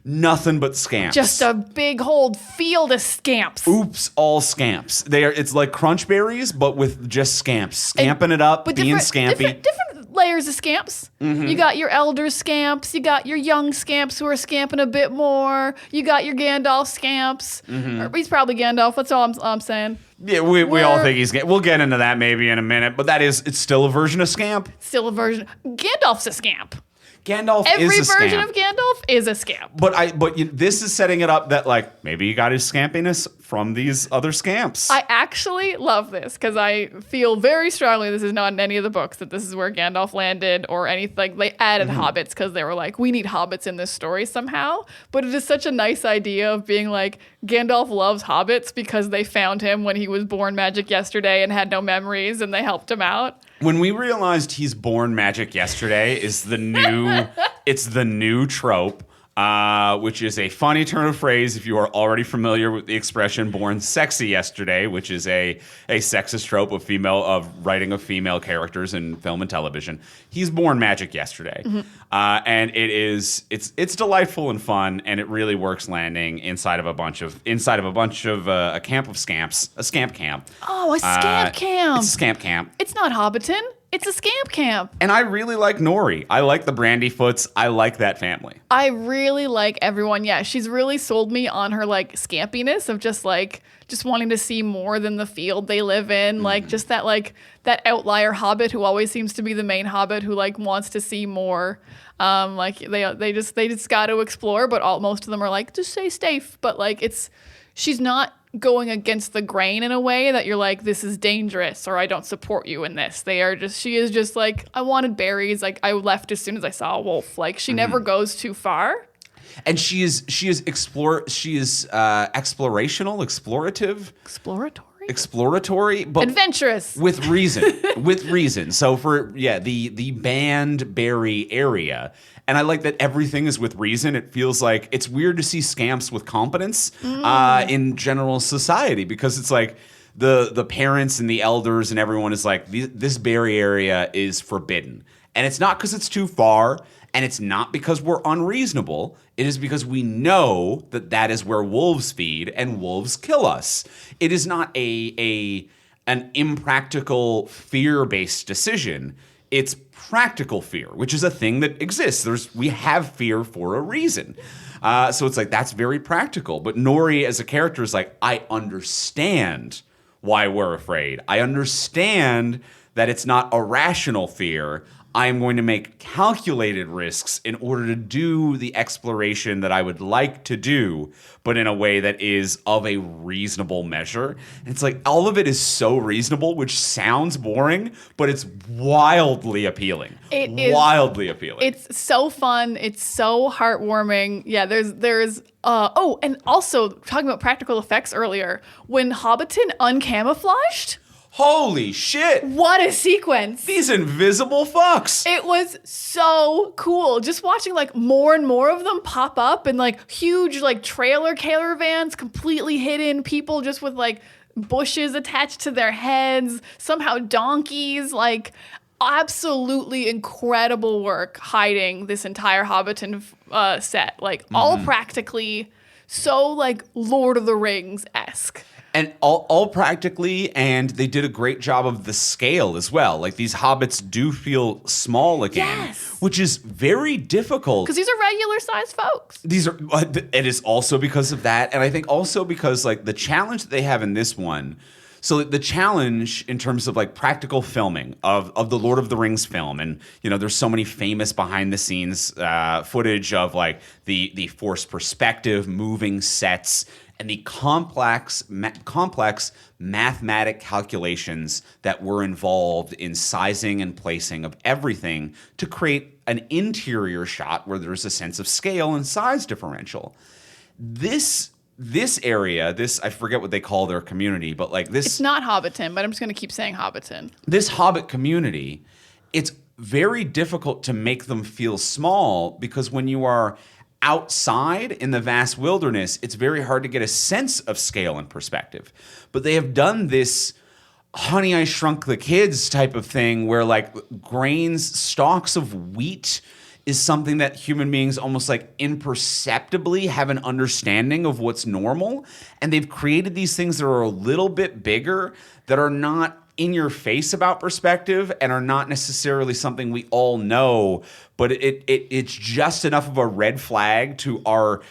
Nothing but scamps. Just a big whole field of scamps. Oops, all scamps. It's like crunch berries, but with just scamps. Scamping it up, being scampy. Different layers of scamps. Mm-hmm. You got your elder scamps. You got your young scamps who are scamping a bit more. You got your Gandalf scamps. Mm-hmm. He's probably Gandalf. That's all I'm saying. Yeah, we all think he's... We'll get into that maybe in a minute, but it's still a version of scamp. Still a version. Gandalf's a scamp. Gandalf is a scamp. Every version of Gandalf is a scamp. But this is setting it up that maybe he got his scampiness from these other scamps. I actually love this because I feel very strongly this is not in any of the books that this is where Gandalf landed or anything. They added hobbits because they were like, we need hobbits in this story somehow. But it is such a nice idea of being like, Gandalf loves hobbits because they found him when he was born magic yesterday and had no memories and they helped him out. When we realized he's born magic yesterday is the new trope, which is a funny turn of phrase if you are already familiar with the expression born sexy yesterday, which is a sexist trope of writing of female characters in film and television. He's born magic yesterday. Mm-hmm. And it's delightful and fun, and it really works landing inside of a bunch of a camp of scamps, a scamp camp. Oh, a scamp camp. It's a scamp camp. It's not Hobbiton. It's a scamp camp. And I really like Nori. I like the Brandyfoots. I like that family. I really like everyone. Yeah, she's really sold me on her like scampiness of just wanting to see more than the field they live in. Like just that outlier hobbit who always seems to be the main hobbit who like wants to see more. Like they just got to explore, but most of them are like, just stay safe. But like she's not going against the grain in a way that you're like, this is dangerous or I don't support you in this. She is just like, I wanted berries. Like I left as soon as I saw a wolf. Like she never goes too far. And she is exploratory, but adventurous with reason. So for the Bandberry area, and I like that everything is with reason. It feels like it's weird to see scamps with competence in general society, because it's like the parents and the elders and everyone is like, this berry area is forbidden, and it's not because it's too far. And it's not because we're unreasonable. It is because we know that is where wolves feed and wolves kill us. It is not an impractical fear-based decision. It's practical fear, which is a thing that exists. We have fear for a reason. So it's like, that's very practical. But Nori as a character is like, I understand why we're afraid. I understand that it's not a rational fear. I am going to make calculated risks in order to do the exploration that I would like to do, but in a way that is of a reasonable measure. And it's like, all of it is so reasonable, which sounds boring, but it's wildly appealing. It is wildly appealing. It's so fun. It's so heartwarming. Yeah, there's and also talking about practical effects earlier, when Hobbiton uncamouflaged. Holy shit. What a sequence. These invisible fucks. It was so cool. Just watching like more and more of them pop up and like huge like trailer caravans completely hidden, people just with like bushes attached to their heads, somehow donkeys, like absolutely incredible work hiding this entire Hobbiton set. Like all practically so like Lord of the Rings-esque. And all practically, and they did a great job of the scale as well. Like, these hobbits do feel small again, which is very difficult. Because these are regular-sized folks. It is also because of that, and I think also because, like, the challenge that they have in this one. So the challenge in terms of like practical filming of the Lord of the Rings film, and there's so many famous behind the scenes footage of like the forced perspective, moving sets, and the complex mathematic calculations that were involved in sizing and placing of everything to create an interior shot where there's a sense of scale and size differential. This area, I forget what they call their community, but like this... It's not Hobbiton, but I'm just going to keep saying Hobbiton. This Hobbit community, it's very difficult to make them feel small, because when you are outside in the vast wilderness, it's very hard to get a sense of scale and perspective. But they have done this Honey, I Shrunk the Kids type of thing where like stalks of wheat is something that human beings almost like imperceptibly have an understanding of what's normal. And they've created these things that are a little bit bigger, that are not in your face about perspective and are not necessarily something we all know, but it's just enough of a red flag to our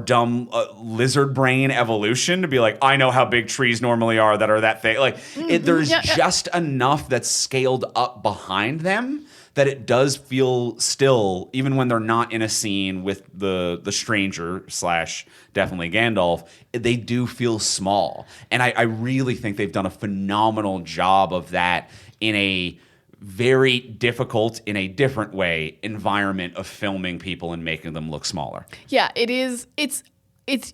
dumb lizard brain evolution to be like, I know how big trees normally are that are that thing. Like there's just enough that's scaled up behind them that it does feel still, even when they're not in a scene with the stranger / definitely Gandalf, they do feel small. And I really think they've done a phenomenal job of that in a very difficult, in a different way, environment of filming people and making them look smaller. Yeah, it is.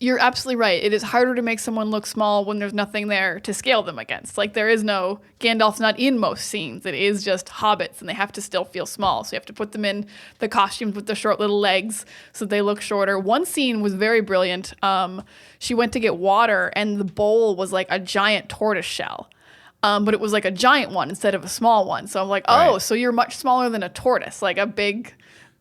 You're absolutely right. It is harder to make someone look small when there's nothing there to scale them against. Like, there is no... Gandalf's not in most scenes. It is just hobbits, and they have to still feel small. So you have to put them in the costumes with the short little legs so they look shorter. One scene was very brilliant. She went to get water, and the bowl was like a giant tortoise shell. But it was like a giant one instead of a small one. So I'm like, oh, right. So you're much smaller than a tortoise, like a big...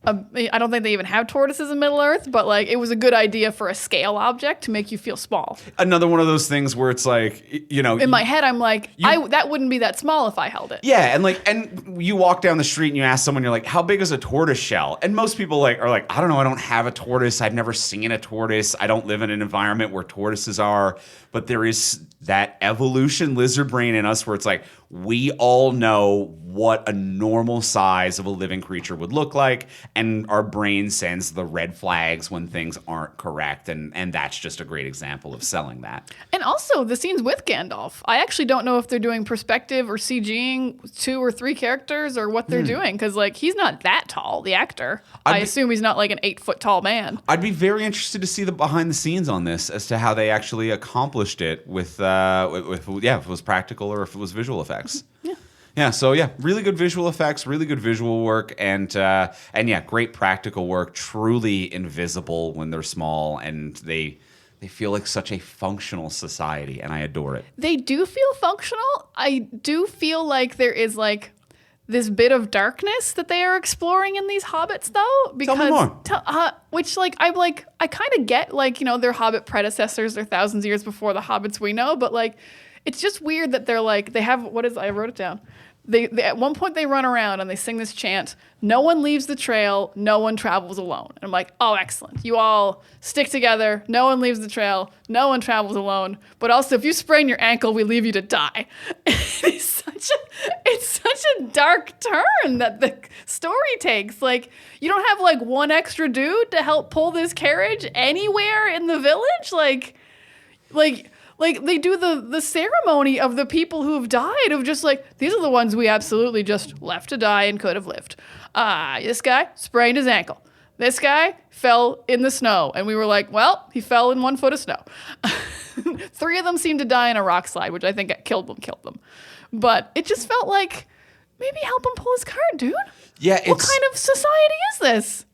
I don't think they even have tortoises in Middle Earth, but like it was a good idea for a scale object to make you feel small. Another one of those things where it's like, you know, in my head, I'm like, that wouldn't be that small if I held it. Yeah, and you walk down the street and you ask someone, you're like, how big is a tortoise shell? And most people are like, I don't know, I don't have a tortoise. I've never seen a tortoise. I don't live in an environment where tortoises are. But there is that evolution lizard brain in us where it's like, we all know what a normal size of a living creature would look like, and our brain sends the red flags when things aren't correct, and that's just a great example of selling that. And also the scenes with Gandalf. I actually don't know if they're doing perspective or CGing 2 or 3 characters or what they're doing, because like he's not that tall, the actor. I assume he's not like an 8-foot tall man. I'd be very interested to see the behind the scenes on this as to how they actually accomplished it with if it was practical or if it was visual effects. Yeah, so yeah, really good visual effects, really good visual work, and yeah, great practical work. Truly invisible when they're small, and they feel like such a functional society, and I adore it. They do feel functional. I do feel like there is like this bit of darkness that they are exploring in these hobbits, though. Because, tell me more. Which like I kind of get, like, you know, they're hobbit predecessors, they're thousands of years before the hobbits we know, but like it's just weird that they're like they have I wrote it down. They at one point they run around and they sing this chant, no one leaves the trail, no one travels alone. And I'm like, oh, excellent. You all stick together, no one leaves the trail, no one travels alone. But also, if you sprain your ankle, we leave you to die. It's such a dark turn that the story takes. Like, you don't have like one extra dude to help pull this carriage anywhere in the village? Like they do the ceremony of the people who have died, of just like, these are the ones we absolutely just left to die and could have lived. This guy sprained his ankle. This guy fell in the snow. And we were like, well, he fell in 1 foot of snow. 3 of them seemed to die in a rock slide, which I think killed them. But it just felt like, maybe help him pull his cart, dude. Yeah, what kind of society is this?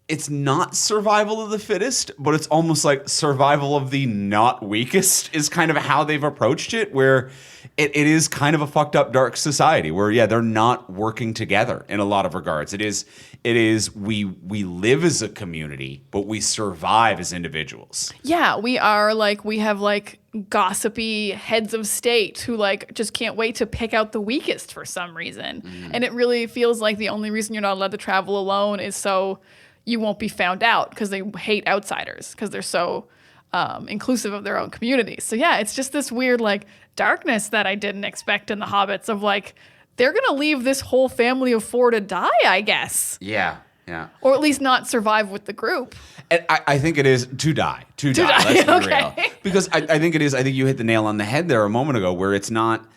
It's not survival of the fittest, but it's almost like survival of the not weakest is kind of how they've approached it, where it is kind of a fucked up dark society where, yeah, they're not working together in a lot of regards. It is we live as a community, but we survive as individuals. Yeah, we have like gossipy heads of state who like just can't wait to pick out the weakest for some reason. And it really feels like the only reason you're not allowed to travel alone is so you won't be found out, because they hate outsiders because they're so inclusive of their own communities. So yeah, it's just this weird like darkness that I didn't expect in the Hobbits of like, they're going to leave this whole family of 4 to die, I guess. Yeah. Or at least not survive with the group. And I think it is to die. Let's be okay. real. Because I think it is. I think you hit the nail on the head there a moment ago, where it's not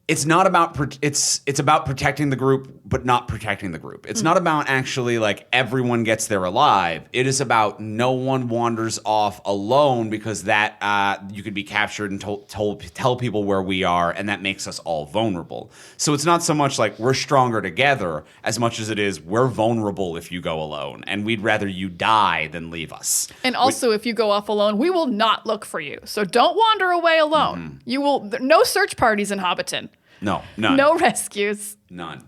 about it's about protecting the group, but not protecting the group. It's not about actually like everyone gets there alive. It is about no one wanders off alone, because that you could be captured and tell people where we are, and that makes us all vulnerable. So it's not so much like we're stronger together as much as it is we're vulnerable if you go alone, and we'd rather you die than leave us. And also, if you go off alone, we will not look for you. So don't wander away alone. You will no search parties in Hobbiton. No, none. No rescues. None.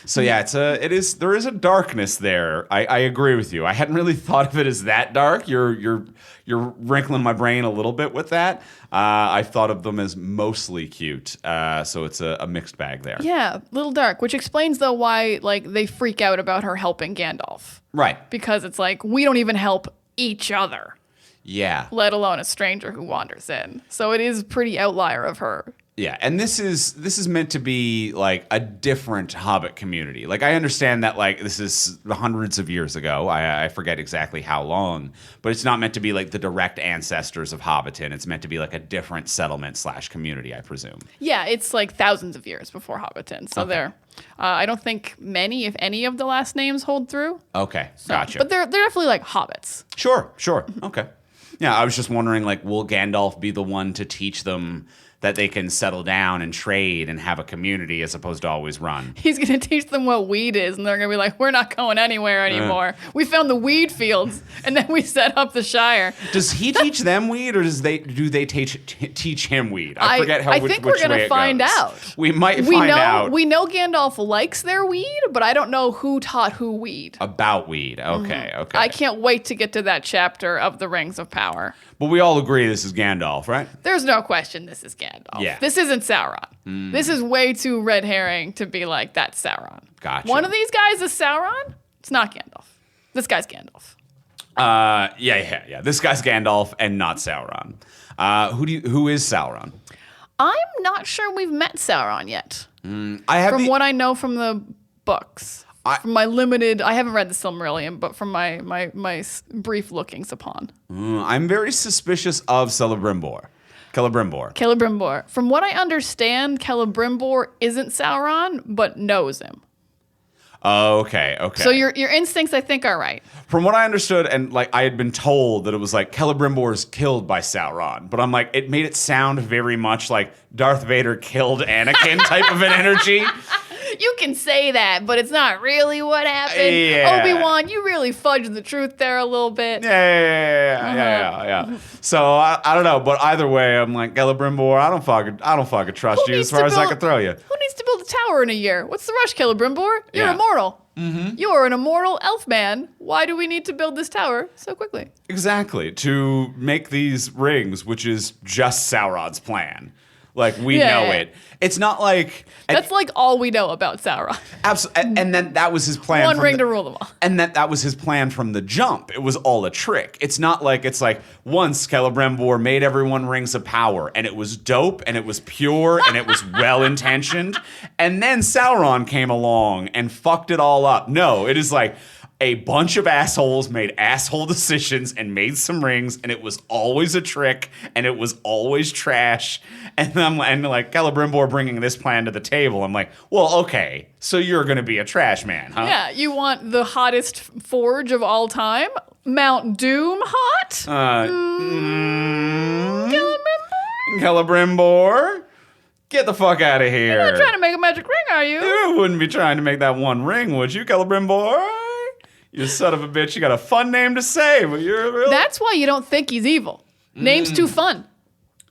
So yeah, there is a darkness there. I agree with you. I hadn't really thought of it as that dark. You're wrinkling my brain a little bit with that. I thought of them as mostly cute. So it's a mixed bag there. Yeah, little dark, which explains though why like they freak out about her helping Gandalf. Right. Because it's like, we don't even help each other. Yeah. Let alone a stranger who wanders in. So it is pretty outlier of her. Yeah, and this is meant to be like a different Hobbit community. Like, I understand that like this is hundreds of years ago. I forget exactly how long, but it's not meant to be like the direct ancestors of Hobbiton. It's meant to be like a different settlement / community, I presume. Yeah, it's like thousands of years before Hobbiton. So Okay. I don't think many, if any, of the last names hold through. Okay, gotcha. But they're definitely like hobbits. Sure. Okay. Yeah, I was just wondering, like, will Gandalf be the one to teach them that they can settle down and trade and have a community as opposed to always run. He's going to teach them what weed is, and they're going to be like, we're not going anywhere anymore. We found the weed fields, and then we set up the Shire. Does he teach them weed, or do they teach him weed? I forget I think we're going to find out. We might find out. We know Gandalf likes their weed, but I don't know who taught who weed. About weed. Okay, okay. I can't wait to get to that chapter of the Rings of Power. But we all agree this is Gandalf, right? There's no question this is Gandalf. Yeah. This isn't Sauron. This is way too red herring to be like, that's Sauron. Gotcha. One of these guys is Sauron? It's not Gandalf. This guy's Gandalf. Yeah. This guy's Gandalf and not Sauron. Who is Sauron? I'm not sure we've met Sauron yet. From what I know from the books. From my limited, I haven't read the Silmarillion, but from my brief lookings upon. I'm very suspicious of Celebrimbor. From what I understand, Celebrimbor isn't Sauron, but knows him. Okay. So your instincts, I think, are right. From what I understood, and like I had been told that it was like Celebrimbor is killed by Sauron, but I'm like, it made it sound very much like Darth Vader killed Anakin type of an energy. You can say that, but it's not really what happened. Yeah. Obi-Wan, you really fudged the truth there a little bit. Yeah. So I don't know, but either way, I'm like Celebrimbor. I don't fucking trust you as far as I can throw you. Who needs to build a tower in a year? What's the rush, Celebrimbor? You're Yeah. immortal. You are an immortal elf man. Why do we need to build this tower so quickly? Exactly, to make these rings, which is just Sauron's plan. Like, we know it. It's not like... That's like all we know about Sauron. Absolutely. And then that was his plan. One ring to rule them all. And that was his plan from the jump. It was all a trick. It's not like, it's like, once Celebrimbor made everyone rings of power, and it was dope, and it was pure, and it was well-intentioned. And then Sauron came along and fucked it all up. No, it is like... a bunch of assholes made asshole decisions and made some rings, and it was always a trick, and it was always trash. And like Celebrimbor bringing this plan to the table, I'm like, well, okay, so you're gonna be a trash man, huh? Yeah, you want the hottest forge of all time? Mount Doom hot? Celebrimbor? Get the fuck out of here. You're not trying to make a magic ring, are you? You wouldn't be trying to make that one ring, would you, Celebrimbor? You son of a bitch, you got a fun name to say, but you're real. That's why you don't think he's evil. Name's too fun.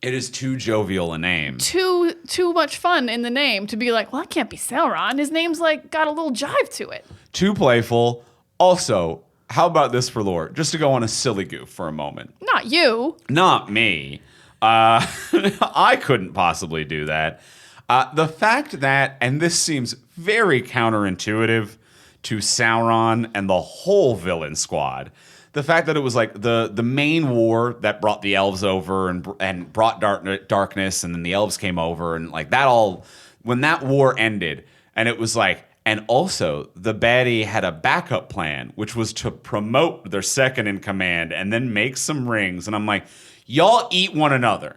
It is too jovial a name. Too much fun in the name to be like, well, that can't be Sauron. His name's like got a little jive to it. Too playful. Also, how about this for lore? Just to go on a silly goof for a moment. Not you. Not me. I couldn't possibly do that. The fact that, and this seems very counterintuitive to Sauron and the whole villain squad, the fact that it was like the main war that brought the elves over and brought darkness, and then the elves came over, and like that all, when that war ended, and it was like, and also the baddie had a backup plan, which was to promote their second in command and then make some rings, and I'm like, y'all eat one another.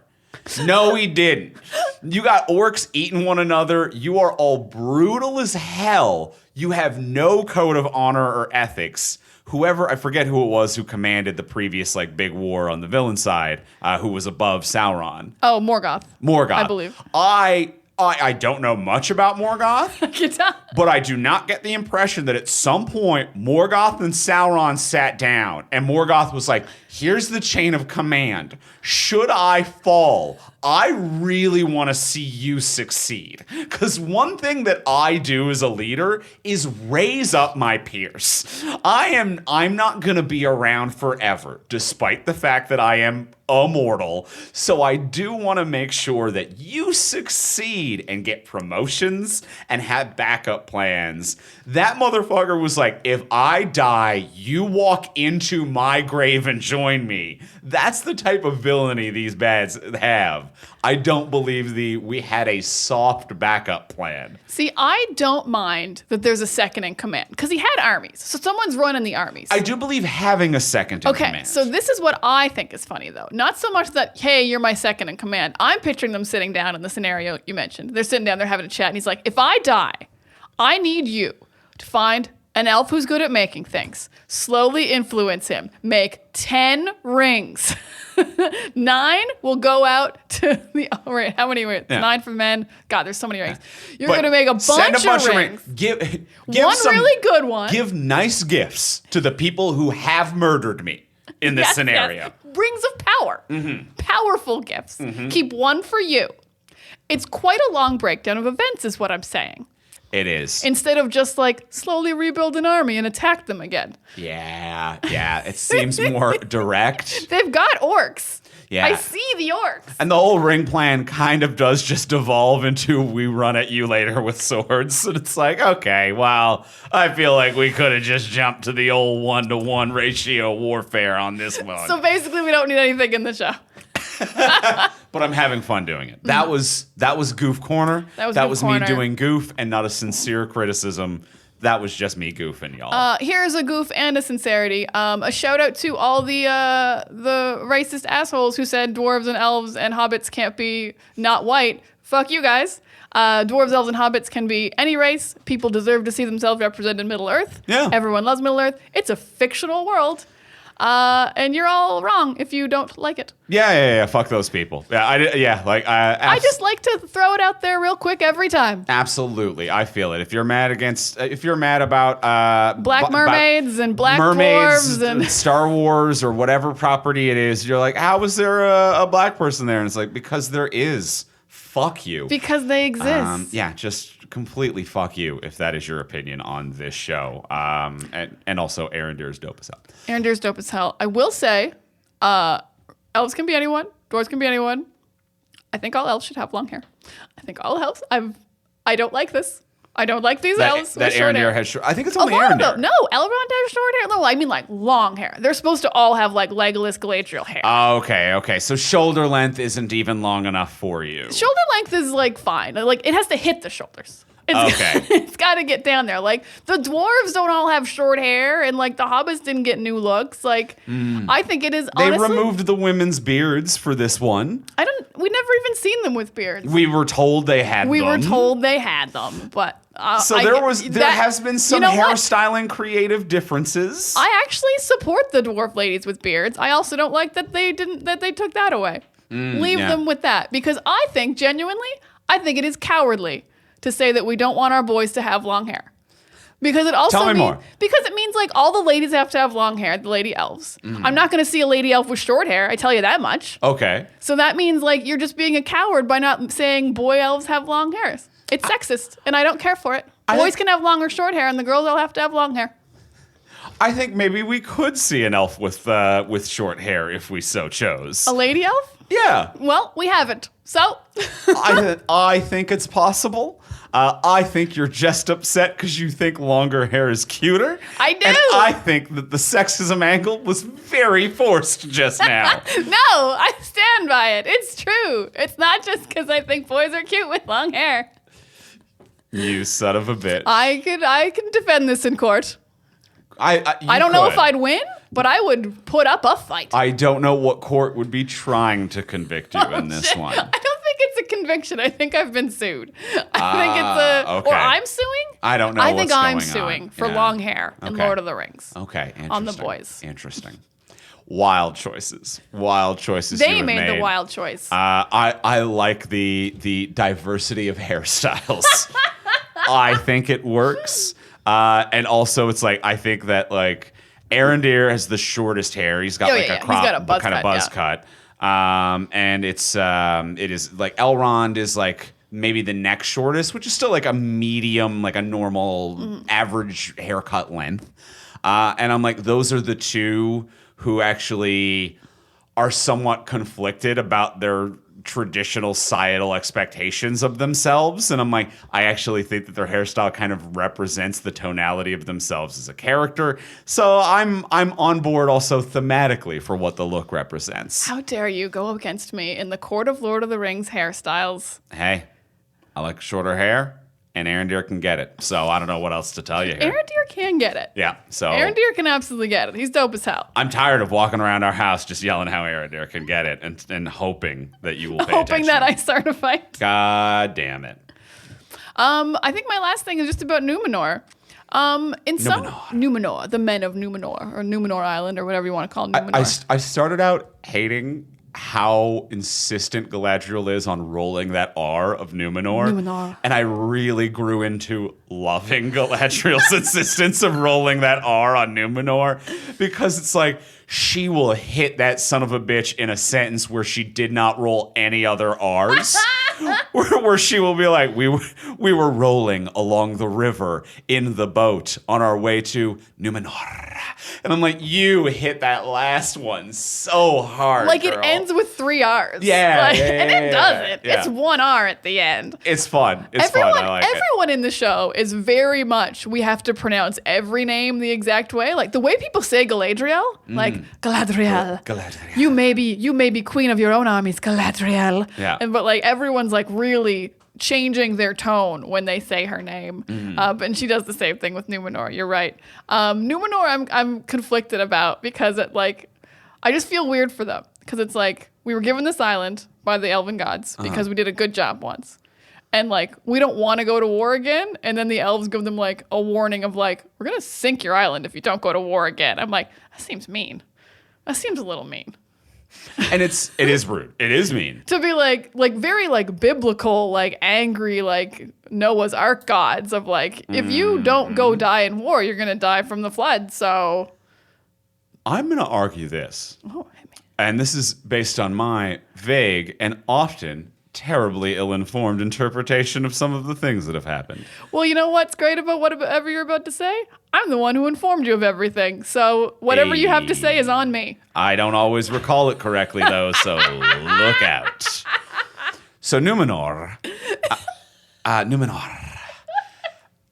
No, he didn't. You got orcs eating one another. You are all brutal as hell. You have no code of honor or ethics. Whoever, I forget who it was who commanded the previous like big war on the villain side, who was above Sauron. Oh, Morgoth. I believe. I don't know much about Morgoth, but I do not get the impression that at some point Morgoth and Sauron sat down and Morgoth was like, here's the chain of command. Should I fall, I really want to see you succeed. Because one thing that I do as a leader is raise up my peers. I'm not going to be around forever, despite the fact that I am immortal. So I do want to make sure that you succeed and get promotions and have backup plans. That motherfucker was like, if I die, you walk into my grave and join me. That's the type of villainy these bads have. I don't believe we had a soft backup plan. See, I don't mind that there's a second in command because he had armies. So someone's running the armies. I do believe having a second in command. Okay, so this is what I think is funny, though. Not so much that, hey, you're my second in command. I'm picturing them sitting down in the scenario you mentioned. They're sitting down, they're having a chat, and he's like, if I die, I need you to find an elf who's good at making things. Slowly influence him. Make 10 rings. 9 will go out to the... Oh, right, how many rings? 9 for men. God, there's so many rings. You're going to make a bunch of rings. Give one really good one. Give nice gifts to the people who have murdered me in this scenario. Yes. Rings of power. Powerful gifts. Keep one for you. It's quite a long breakdown of events is what I'm saying. It is. Instead of just like slowly rebuild an army and attack them again. Yeah. It seems more direct. They've got orcs. Yeah. I see the orcs. And the whole ring plan kind of does just devolve into we run at you later with swords. And it's like, okay, well, I feel like we could have just jumped to the old 1-to-1 ratio warfare on this one. So basically we don't need anything in the show. But I'm having fun doing it. That was Goof Corner. That was me doing goof and not a sincere criticism. That was just me goofing, y'all. Here's a goof and a sincerity. A shout out to all the racist assholes who said dwarves and elves and hobbits can't be not white. Fuck you guys. Dwarves, elves, and hobbits can be any race. People deserve to see themselves represented in Middle Earth. Yeah. Everyone loves Middle Earth. It's a fictional world. And you're all wrong if you don't like it. Yeah. Fuck those people. I just like to throw it out there real quick every time. Absolutely, I feel it. If you're mad about black mermaids and black mermaids dwarves and Star Wars or whatever property it is, you're like, how is there a black person there? And it's like, because there is. Fuck you. Because they exist. Just completely fuck you if that is your opinion on this show. And also, Arendir is dope as hell. Arendir's dope as hell. I will say, elves can be anyone. Dwarves can be anyone. I think all elves should have long hair. I think all elves. I don't like this. I don't like these elves with short hair. Has short. I think it's only Arendir. No, Elrond has short hair. No, I mean like long hair. They're supposed to all have like Legolas Galadriel hair. Okay. So shoulder length isn't even long enough for you. Shoulder length is like fine. Like it has to hit the shoulders. Okay. It's got to get down there. Like the dwarves don't all have short hair, and like the hobbits didn't get new looks. Like I think it is. Honestly, they removed the women's beards for this one. We never even seen them with beards. We were told they had them. We were told they had them, but there has been some hairstyling creative differences. I actually support the dwarf ladies with beards. I also don't like that they took that away. Leave them with that, because I think genuinely it is cowardly to say that we don't want our boys to have long hair. Because it also because it means like all the ladies have to have long hair, the lady elves. I'm not going to see a lady elf with short hair, I tell you that much. Okay. So that means like you're just being a coward by not saying boy elves have long hairs. It's sexist, and I don't care for it. Boys can have long or short hair, and the girls all have to have long hair. I think maybe we could see an elf with short hair if we so chose. A lady elf? Yeah. Well, we haven't. So I think it's possible. I think you're just upset because you think longer hair is cuter. I do. And I think that the sexism angle was very forced just now. No, I stand by it. It's true. It's not just because I think boys are cute with long hair. You son of a bitch. I can defend this in court. I don't know if I'd win, but I would put up a fight. I don't know what court would be trying to convict you in this one. I don't think it's a conviction. I think I've been sued. I think it's okay. Or I'm suing? I don't know. I think I'm going suing on. for long hair in Lord of the Rings. Okay, interesting. On the boys. Interesting. Wild choices. They made the wild choice. I like the diversity of hairstyles. I think it works. And also, it's like, I think that like Arendir has the shortest hair. He's got a crop, he's got a buzz kind of buzz cut. And it is like Elrond is like maybe the next shortest, which is still like a medium, like a normal average haircut length. And I'm like, those are the two who actually are somewhat conflicted about their traditional societal expectations of themselves. And I'm like, I actually think that their hairstyle kind of represents the tonality of themselves as a character. So I'm on board also thematically for what the look represents. How dare you go against me in the court of Lord of the Rings hairstyles? Hey, I like shorter hair. And Arendir can get it. So I don't know what else to tell you here. Arendir can get it. Yeah. So Arendir can absolutely get it. He's dope as hell. I'm tired of walking around our house just yelling how Arendir can get it and hoping that you will pay attention. Hoping that I start a fight. God damn it. I think my last thing is just about Numenor. In some Numenor. Numenor, the men of Numenor, or Numenor Island, or whatever you want to call Numenor. I started out hating how insistent Galadriel is on rolling that R of Numenor. Numenor. And I really grew into loving Galadriel's insistence of rolling that R on Numenor, because it's like she will hit that son of a bitch in a sentence where she did not roll any other R's. where she will be like, we were rolling along the river in the boat on our way to Numenor. And I'm like, you hit that last one so hard, like girl. It ends with 3 R's. Yeah, and it doesn't. yeah. It's 1 R at the end. It's fun. It's fun. I like it. Everyone in the show is very much, we have to pronounce every name the exact way. Like the way people say Galadriel, like Galadriel. Galadriel. You may be queen of your own armies, Galadriel. Yeah. But like everyone's like really changing their tone when they say her name. And she does the same thing with Numenor. You're right. Numenor, I'm conflicted about, because it like, I just feel weird for them, because it's like we were given this island by the elven gods because we did a good job once. And like, we don't want to go to war again. And then the elves give them like a warning of like, we're going to sink your island if you don't go to war again. I'm like, that seems mean. That seems a little mean. And it is rude. It is mean. To be like very like biblical, like angry, like Noah's Ark gods of like, if you don't go die in war, you're going to die from the flood. So I'm going to argue this. Oh, hit me. And this is based on my vague and often terribly ill-informed interpretation of some of the things that have happened. Well, you know what's great about whatever you're about to say? I'm the one who informed you of everything. So whatever you have to say is on me. I don't always recall it correctly, though, so look out. So Numenor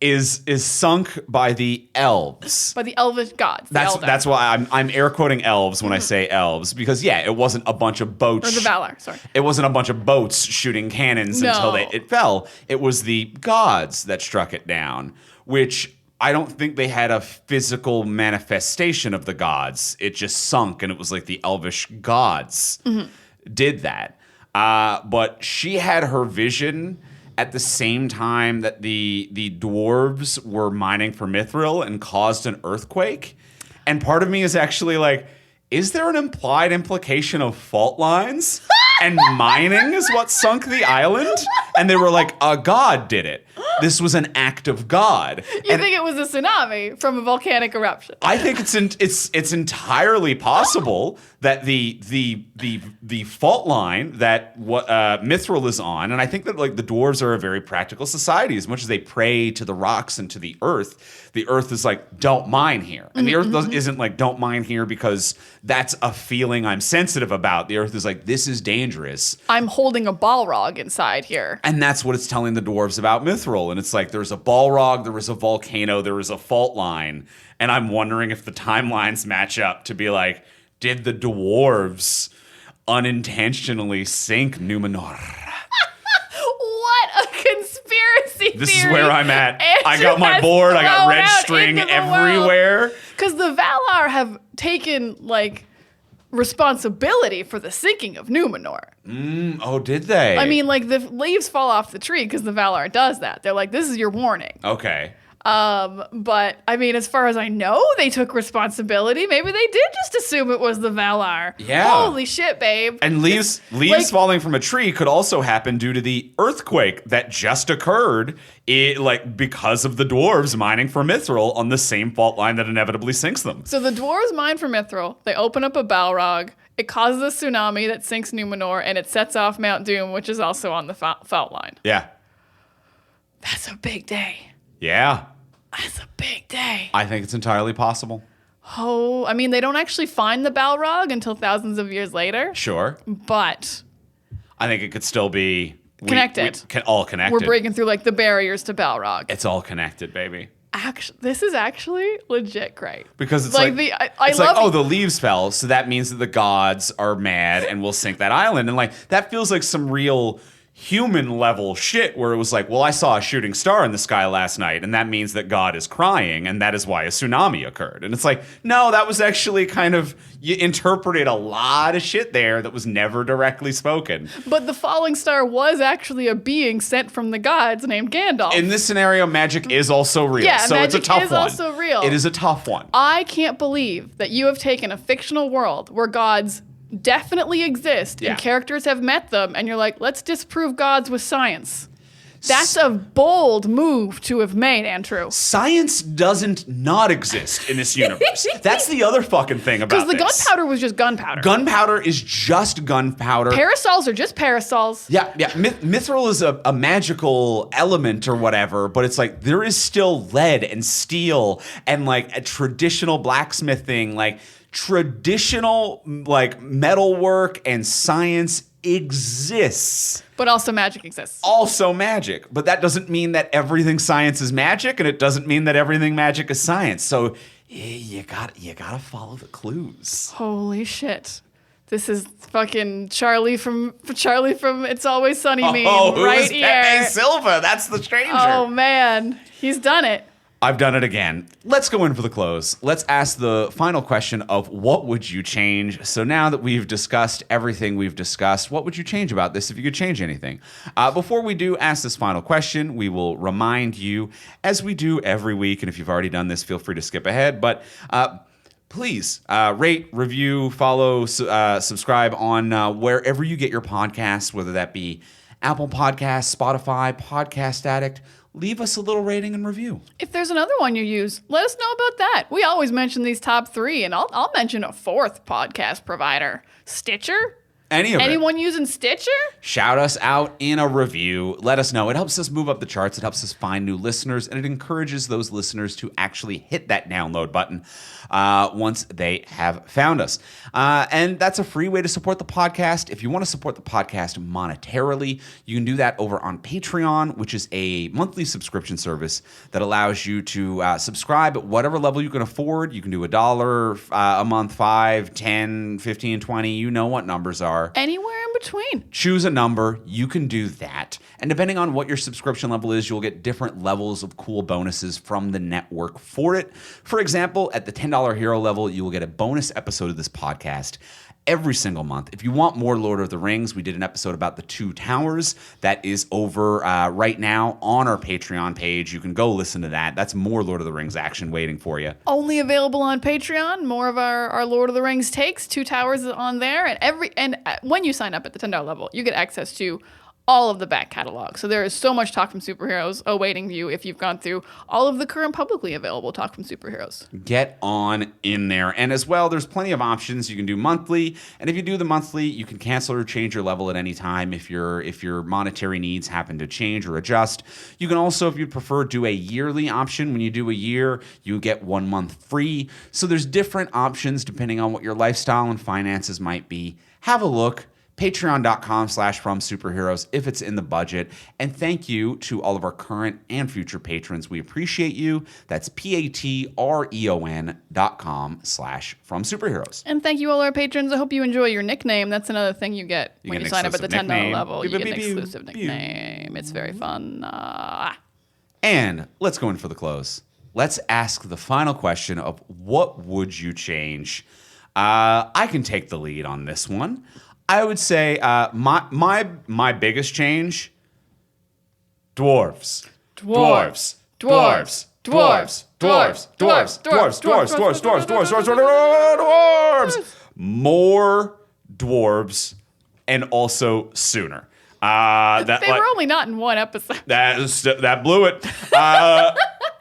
is sunk by the elves. By the elvish gods. That's why I'm air quoting elves when I say elves, because it wasn't a bunch of boats. Or the Valar, sorry. It wasn't a bunch of boats shooting cannons until it fell. It was the gods that struck it down, which I don't think they had a physical manifestation of the gods. It just sunk, and it was like the elvish gods did that. But she had her vision at the same time that the dwarves were mining for mithril and caused an earthquake. And part of me is actually like, is there an implied implication of fault lines? And mining is what sunk the island? And they were like, a god did it. This was an act of God. You think it was a tsunami from a volcanic eruption? I think it's entirely possible that the fault line that what mithril is on, and I think that like the dwarves are a very practical society. As much as they pray to the rocks and to the earth is like, don't mine here, and the earth isn't like, don't mine here because that's a feeling I'm sensitive about. The earth is like, this is dangerous. I'm holding a Balrog inside here, and that's what it's telling the dwarves about mithril. And it's like, there's a Balrog, there is a volcano, there is a fault line. And I'm wondering if the timelines match up to be like, did the dwarves unintentionally sink Numenor? What a conspiracy This theory is where I'm at. Andrew I got my has board, I got thrown red out string into the everywhere. Because the Valar have taken, like, responsibility for the sinking of Numenor. Oh, did they? I mean, like, the leaves fall off the tree because the Valar does that. They're like, this is your warning. Okay. But I mean, as far as I know, they took responsibility. Maybe they did just assume it was the Valar. Yeah. Holy shit, babe. And leaves like, falling from a tree could also happen due to the earthquake that just occurred, because of the dwarves mining for mithril on the same fault line that inevitably sinks them. So the dwarves mine for mithril. They open up a Balrog. It causes a tsunami that sinks Numenor, and it sets off Mount Doom, which is also on the fault line. Yeah. That's a big day. Yeah. That's a big day. I think it's entirely possible. Oh, I mean, they don't actually find the Balrog until thousands of years later. Sure. But I think it could still be connected. All connected. We're breaking through like the barriers to Balrog. It's all connected, baby. Actually, this is actually legit great. Because it's like the leaves fell, so that means that the gods are mad and will sink that island. And like that feels like some real human level shit where it was like, well, I saw a shooting star in the sky last night, and that means that God is crying, and that is why a tsunami occurred. And it's like, no, that was actually kind of, you interpreted a lot of shit there that was never directly spoken. But the falling star was actually a being sent from the gods named Gandalf. In this scenario, magic is also real. Yeah, so it's a tough one. Magic is also real. It is a tough one. I can't believe that you have taken a fictional world where gods definitely exist and characters have met them, and you're like, let's disprove gods with science. That's a bold move to have made, Andrew. Science doesn't not exist in this universe. That's the other fucking thing about this. Because the gunpowder was just gunpowder. Gunpowder is just gunpowder. Parasols are just parasols. Yeah. Mithril is a magical element or whatever, but it's like there is still lead and steel and like a traditional blacksmithing, like traditional like metalwork and science exists. But also magic exists. Also magic. But that doesn't mean that everything science is magic, and it doesn't mean that everything magic is science. So you gotta follow the clues. Holy shit. This is fucking Charlie from It's Always Sunny meme right here. Pepe Silva? That's the stranger. Oh man, he's done it. I've done it again. Let's go in for the close. Let's ask the final question of what would you change? So now that we've discussed everything we've discussed, what would you change about this if you could change anything? Before we do ask this final question, we will remind you, as we do every week, and if you've already done this, feel free to skip ahead, but please rate, review, follow, subscribe on wherever you get your podcasts, whether that be Apple Podcasts, Spotify, Podcast Addict. Leave us a little rating and review. If there's another one you use, let us know about that. We always mention these top three, and I'll mention a fourth podcast provider. Stitcher? Anyone using Stitcher? Shout us out in a review. Let us know. It helps us move up the charts. It helps us find new listeners, and it encourages those listeners to actually hit that download button once they have found us. And that's a free way to support the podcast. If you want to support the podcast monetarily, you can do that over on Patreon, which is a monthly subscription service that allows you to subscribe at whatever level you can afford. You can do $1 a month, 5, 10, 15, 20. You know what numbers are. Anywhere in between. Choose a number. You can do that. And depending on what your subscription level is, you'll get different levels of cool bonuses from the network for it. For example, at the $10 hero level, you will get a bonus episode of this podcast every single month. If you want more Lord of the Rings, we did an episode about the Two Towers that is over right now on our Patreon page. You can go listen to that. That's more Lord of the Rings action waiting for you. Only available on Patreon. More of our Lord of the Rings takes. Two Towers is on there. And when you sign up at the $10 level, you get access to all of the back catalog. So there is so much Talk from Superheroes awaiting you if you've gone through all of the current publicly available Talk from Superheroes. Get on in there. And as well, there's plenty of options. You can do monthly. And if you do the monthly, you can cancel or change your level at any time if your monetary needs happen to change or adjust. You can also, if you prefer, do a yearly option. When you do a year, you get 1 month free. So there's different options depending on what your lifestyle and finances might be. Have a look. Patreon.com/FromSuperheroes if it's in the budget. And thank you to all of our current and future patrons. We appreciate you. That's patreon.com/FromSuperheroes. And thank you all our patrons. I hope you enjoy your nickname. That's another thing you get when you sign up at the $10 level. You get an exclusive nickname. It's very fun. And let's go in for the close. Let's ask the final question of what would you change? I can take the lead on this one. I would say my biggest change, dwarves. Dwarves. Dwarves. Dwarves. Dwarves. Dwarves. Dwarves. Dwarves. Dwarves. Dwarves. Dwarves. Dwarves. More dwarves, and also sooner. They were only not in one episode. That blew it.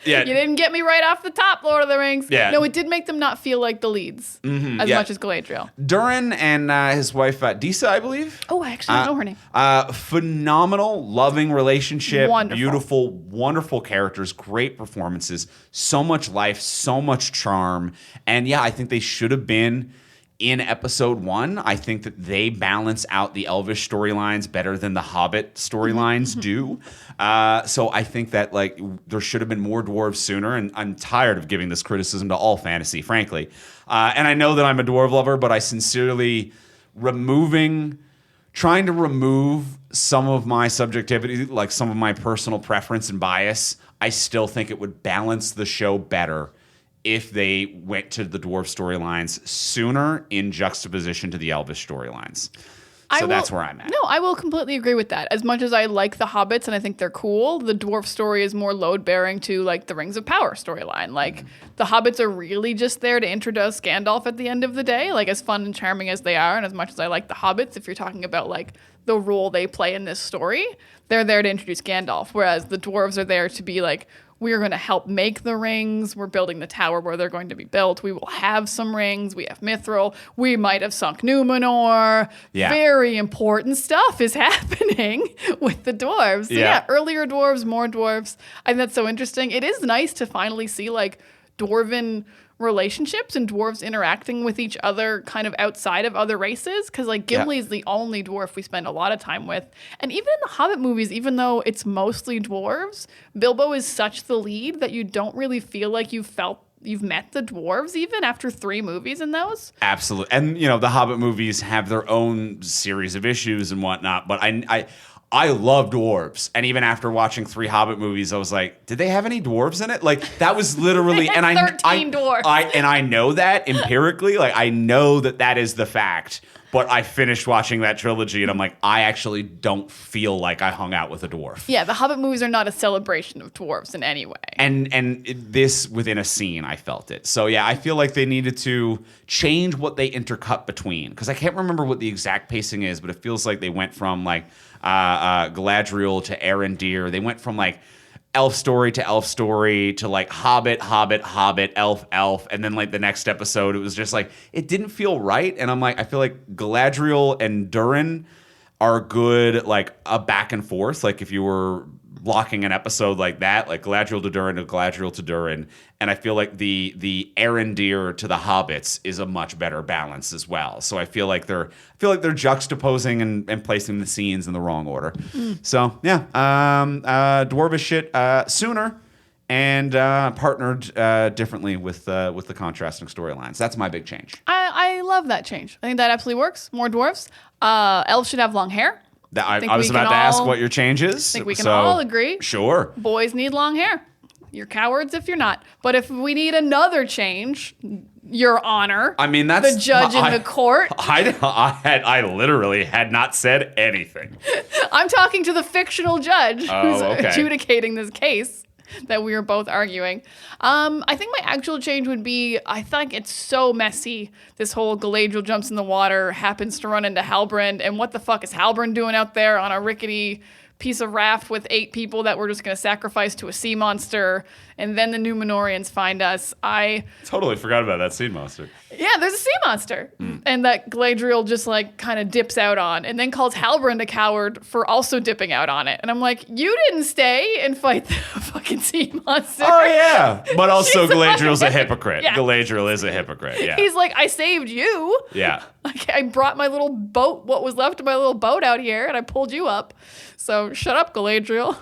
Yeah. You didn't get me right off the top, Lord of the Rings. Yeah. No, it did make them not feel like the leads as much as Galadriel. Durin and his wife, Disa, I believe. Oh, I actually don't know her name. Phenomenal, loving relationship. Wonderful. Beautiful, wonderful characters, great performances, so much life, so much charm. And yeah, I think they should have been in episode 1. I think that they balance out the Elvish storylines better than the Hobbit storylines do. So I think that like there should have been more dwarves sooner, and I'm tired of giving this criticism to all fantasy, frankly. And I know that I'm a dwarf lover, but I sincerely removing trying to remove some of my subjectivity, like some of my personal preference and bias, I still think it would balance the show better if they went to the dwarf storylines sooner in juxtaposition to the Elvish storylines. So that's where I'm at. No, I will completely agree with that. As much as I like the Hobbits and I think they're cool, the dwarf story is more load-bearing to like the Rings of Power storyline. Like the Hobbits are really just there to introduce Gandalf at the end of the day. Like as fun and charming as they are, and as much as I like the Hobbits, if you're talking about like the role they play in this story, they're there to introduce Gandalf. Whereas the dwarves are there to be like, we are going to help make the rings. We're building the tower where they're going to be built. We will have some rings. We have Mithril. We might have sunk Numenor. Yeah. Very important stuff is happening with the dwarves. So yeah, earlier dwarves, more dwarves. I think that's so interesting. It is nice to finally see like dwarven relationships and dwarves interacting with each other kind of outside of other races, because like Gimli is the only dwarf we spend a lot of time with. And even in the Hobbit movies, even though it's mostly dwarves, Bilbo is such the lead that you don't really feel like you've met the dwarves even after 3 movies in those. Absolutely. And you know, the Hobbit movies have their own series of issues and whatnot, but I love dwarves, and even after watching 3 Hobbit movies, I was like, "Did they have any dwarves in it?" Like that was literally, and 13 dwarves. I know that empirically, like I know that is the fact. But I finished watching that trilogy, and I'm like, I actually don't feel like I hung out with a dwarf. Yeah, the Hobbit movies are not a celebration of dwarves in any way. And this within a scene, I felt it. So yeah, I feel like they needed to change what they intercut between, because I can't remember what the exact pacing is, but it feels like they went from like Galadriel to Arondir. They went from like elf story to like hobbit, elf, and then like the next episode it was just like it didn't feel right. And I'm like, I feel like Galadriel and Durin are good, like a back and forth, like if you were blocking an episode like that, like Galadriel to Durin, and I feel like the Arondir to the Hobbits is a much better balance as well. So I feel like they're juxtaposing and placing the scenes in the wrong order. So yeah, dwarvish shit sooner and partnered differently with the contrasting storylines. That's my big change. I love that change. I think that absolutely works. More dwarves. Elves should have long hair. I was about to ask what your change is. I think we can all agree. Sure. Boys need long hair. You're cowards if you're not. But if we need another change, Your Honor. I mean, that's the judge in the court. I literally had not said anything. I'm talking to the fictional judge who's adjudicating this case that we were both arguing. I think my actual change would be, I think it's so messy. This whole Galadriel jumps in the water, happens to run into Halbrand, and what the fuck is Halbrand doing out there on a rickety piece of raft with 8 people that we're just going to sacrifice to a sea monster, and then the Numenorians find us. I totally forgot about that sea monster. Yeah, there's a sea monster. And that Galadriel just like kind of dips out on, and then calls Halbrand a coward for also dipping out on it. And I'm like, you didn't stay and fight the fucking sea monster. Oh yeah, but also Galadriel's a hypocrite. Yeah. Galadriel is a hypocrite. Yeah. He's like, I saved you. Yeah. Like, I brought my little boat, what was left of my little boat out here, and I pulled you up. So shut up, Galadriel.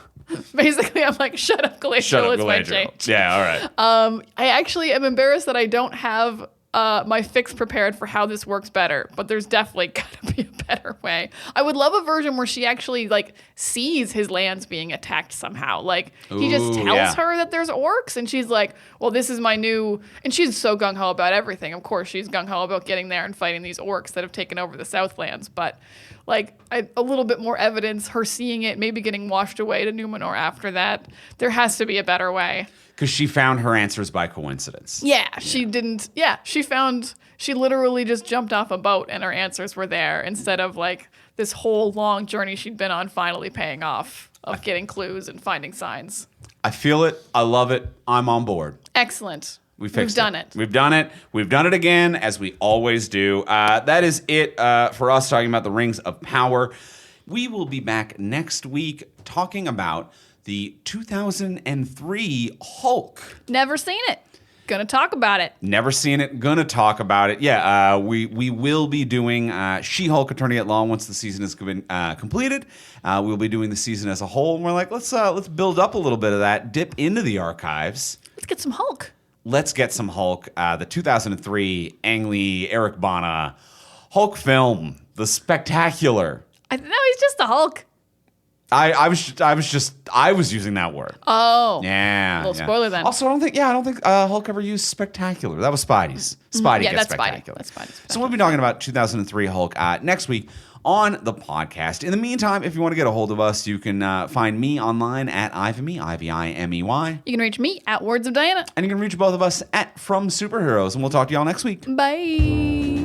Basically, I'm like, shut up, Galadriel. Shut up, is my change. Yeah, all right. I actually am embarrassed that I don't have my fix prepared for how this works better, but there's definitely got to be a better way. I would love a version where she actually like sees his lands being attacked somehow. Like he just tells her that there's orcs, and she's like, well, this is my new, and she's so gung-ho about everything. Of course, she's gung-ho about getting there and fighting these orcs that have taken over the Southlands, but like a little bit more evidence, her seeing it, maybe getting washed away to Numenor after that. There has to be a better way. Because she found her answers by coincidence. Yeah, she didn't. Yeah, she literally just jumped off a boat and her answers were there instead of like this whole long journey she'd been on finally paying off of getting clues and finding signs. I feel it. I love it. I'm on board. Excellent. We've done it. We've done it. We've done it again, as we always do. That is it for us talking about the Rings of Power. We will be back next week talking about the 2003 Hulk. Never seen it. Gonna talk about it. Never seen it. Gonna talk about it. Yeah, we will be doing She-Hulk Attorney at Law once the season has been completed. We'll be doing the season as a whole. And we're like, let's build up a little bit of that. Dip into the archives. Let's get some Hulk. Let's get some Hulk. The 2003 Ang Lee, Eric Bana Hulk film, the spectacular, No, he's just the Hulk. I was using that word. Oh. Yeah. Little spoiler then. Also, I don't think Hulk ever used spectacular. That was Spidey's. Spidey Yeah, gets that's spectacular. Spidey. That's Spidey. So we'll be talking about 2003 Hulk next week on the podcast. In the meantime, if you want to get a hold of us, you can find me online at Ivimey, Ivimey. You can reach me at Words of Diana. And you can reach both of us at From Superheroes. And we'll talk to y'all next week. Bye.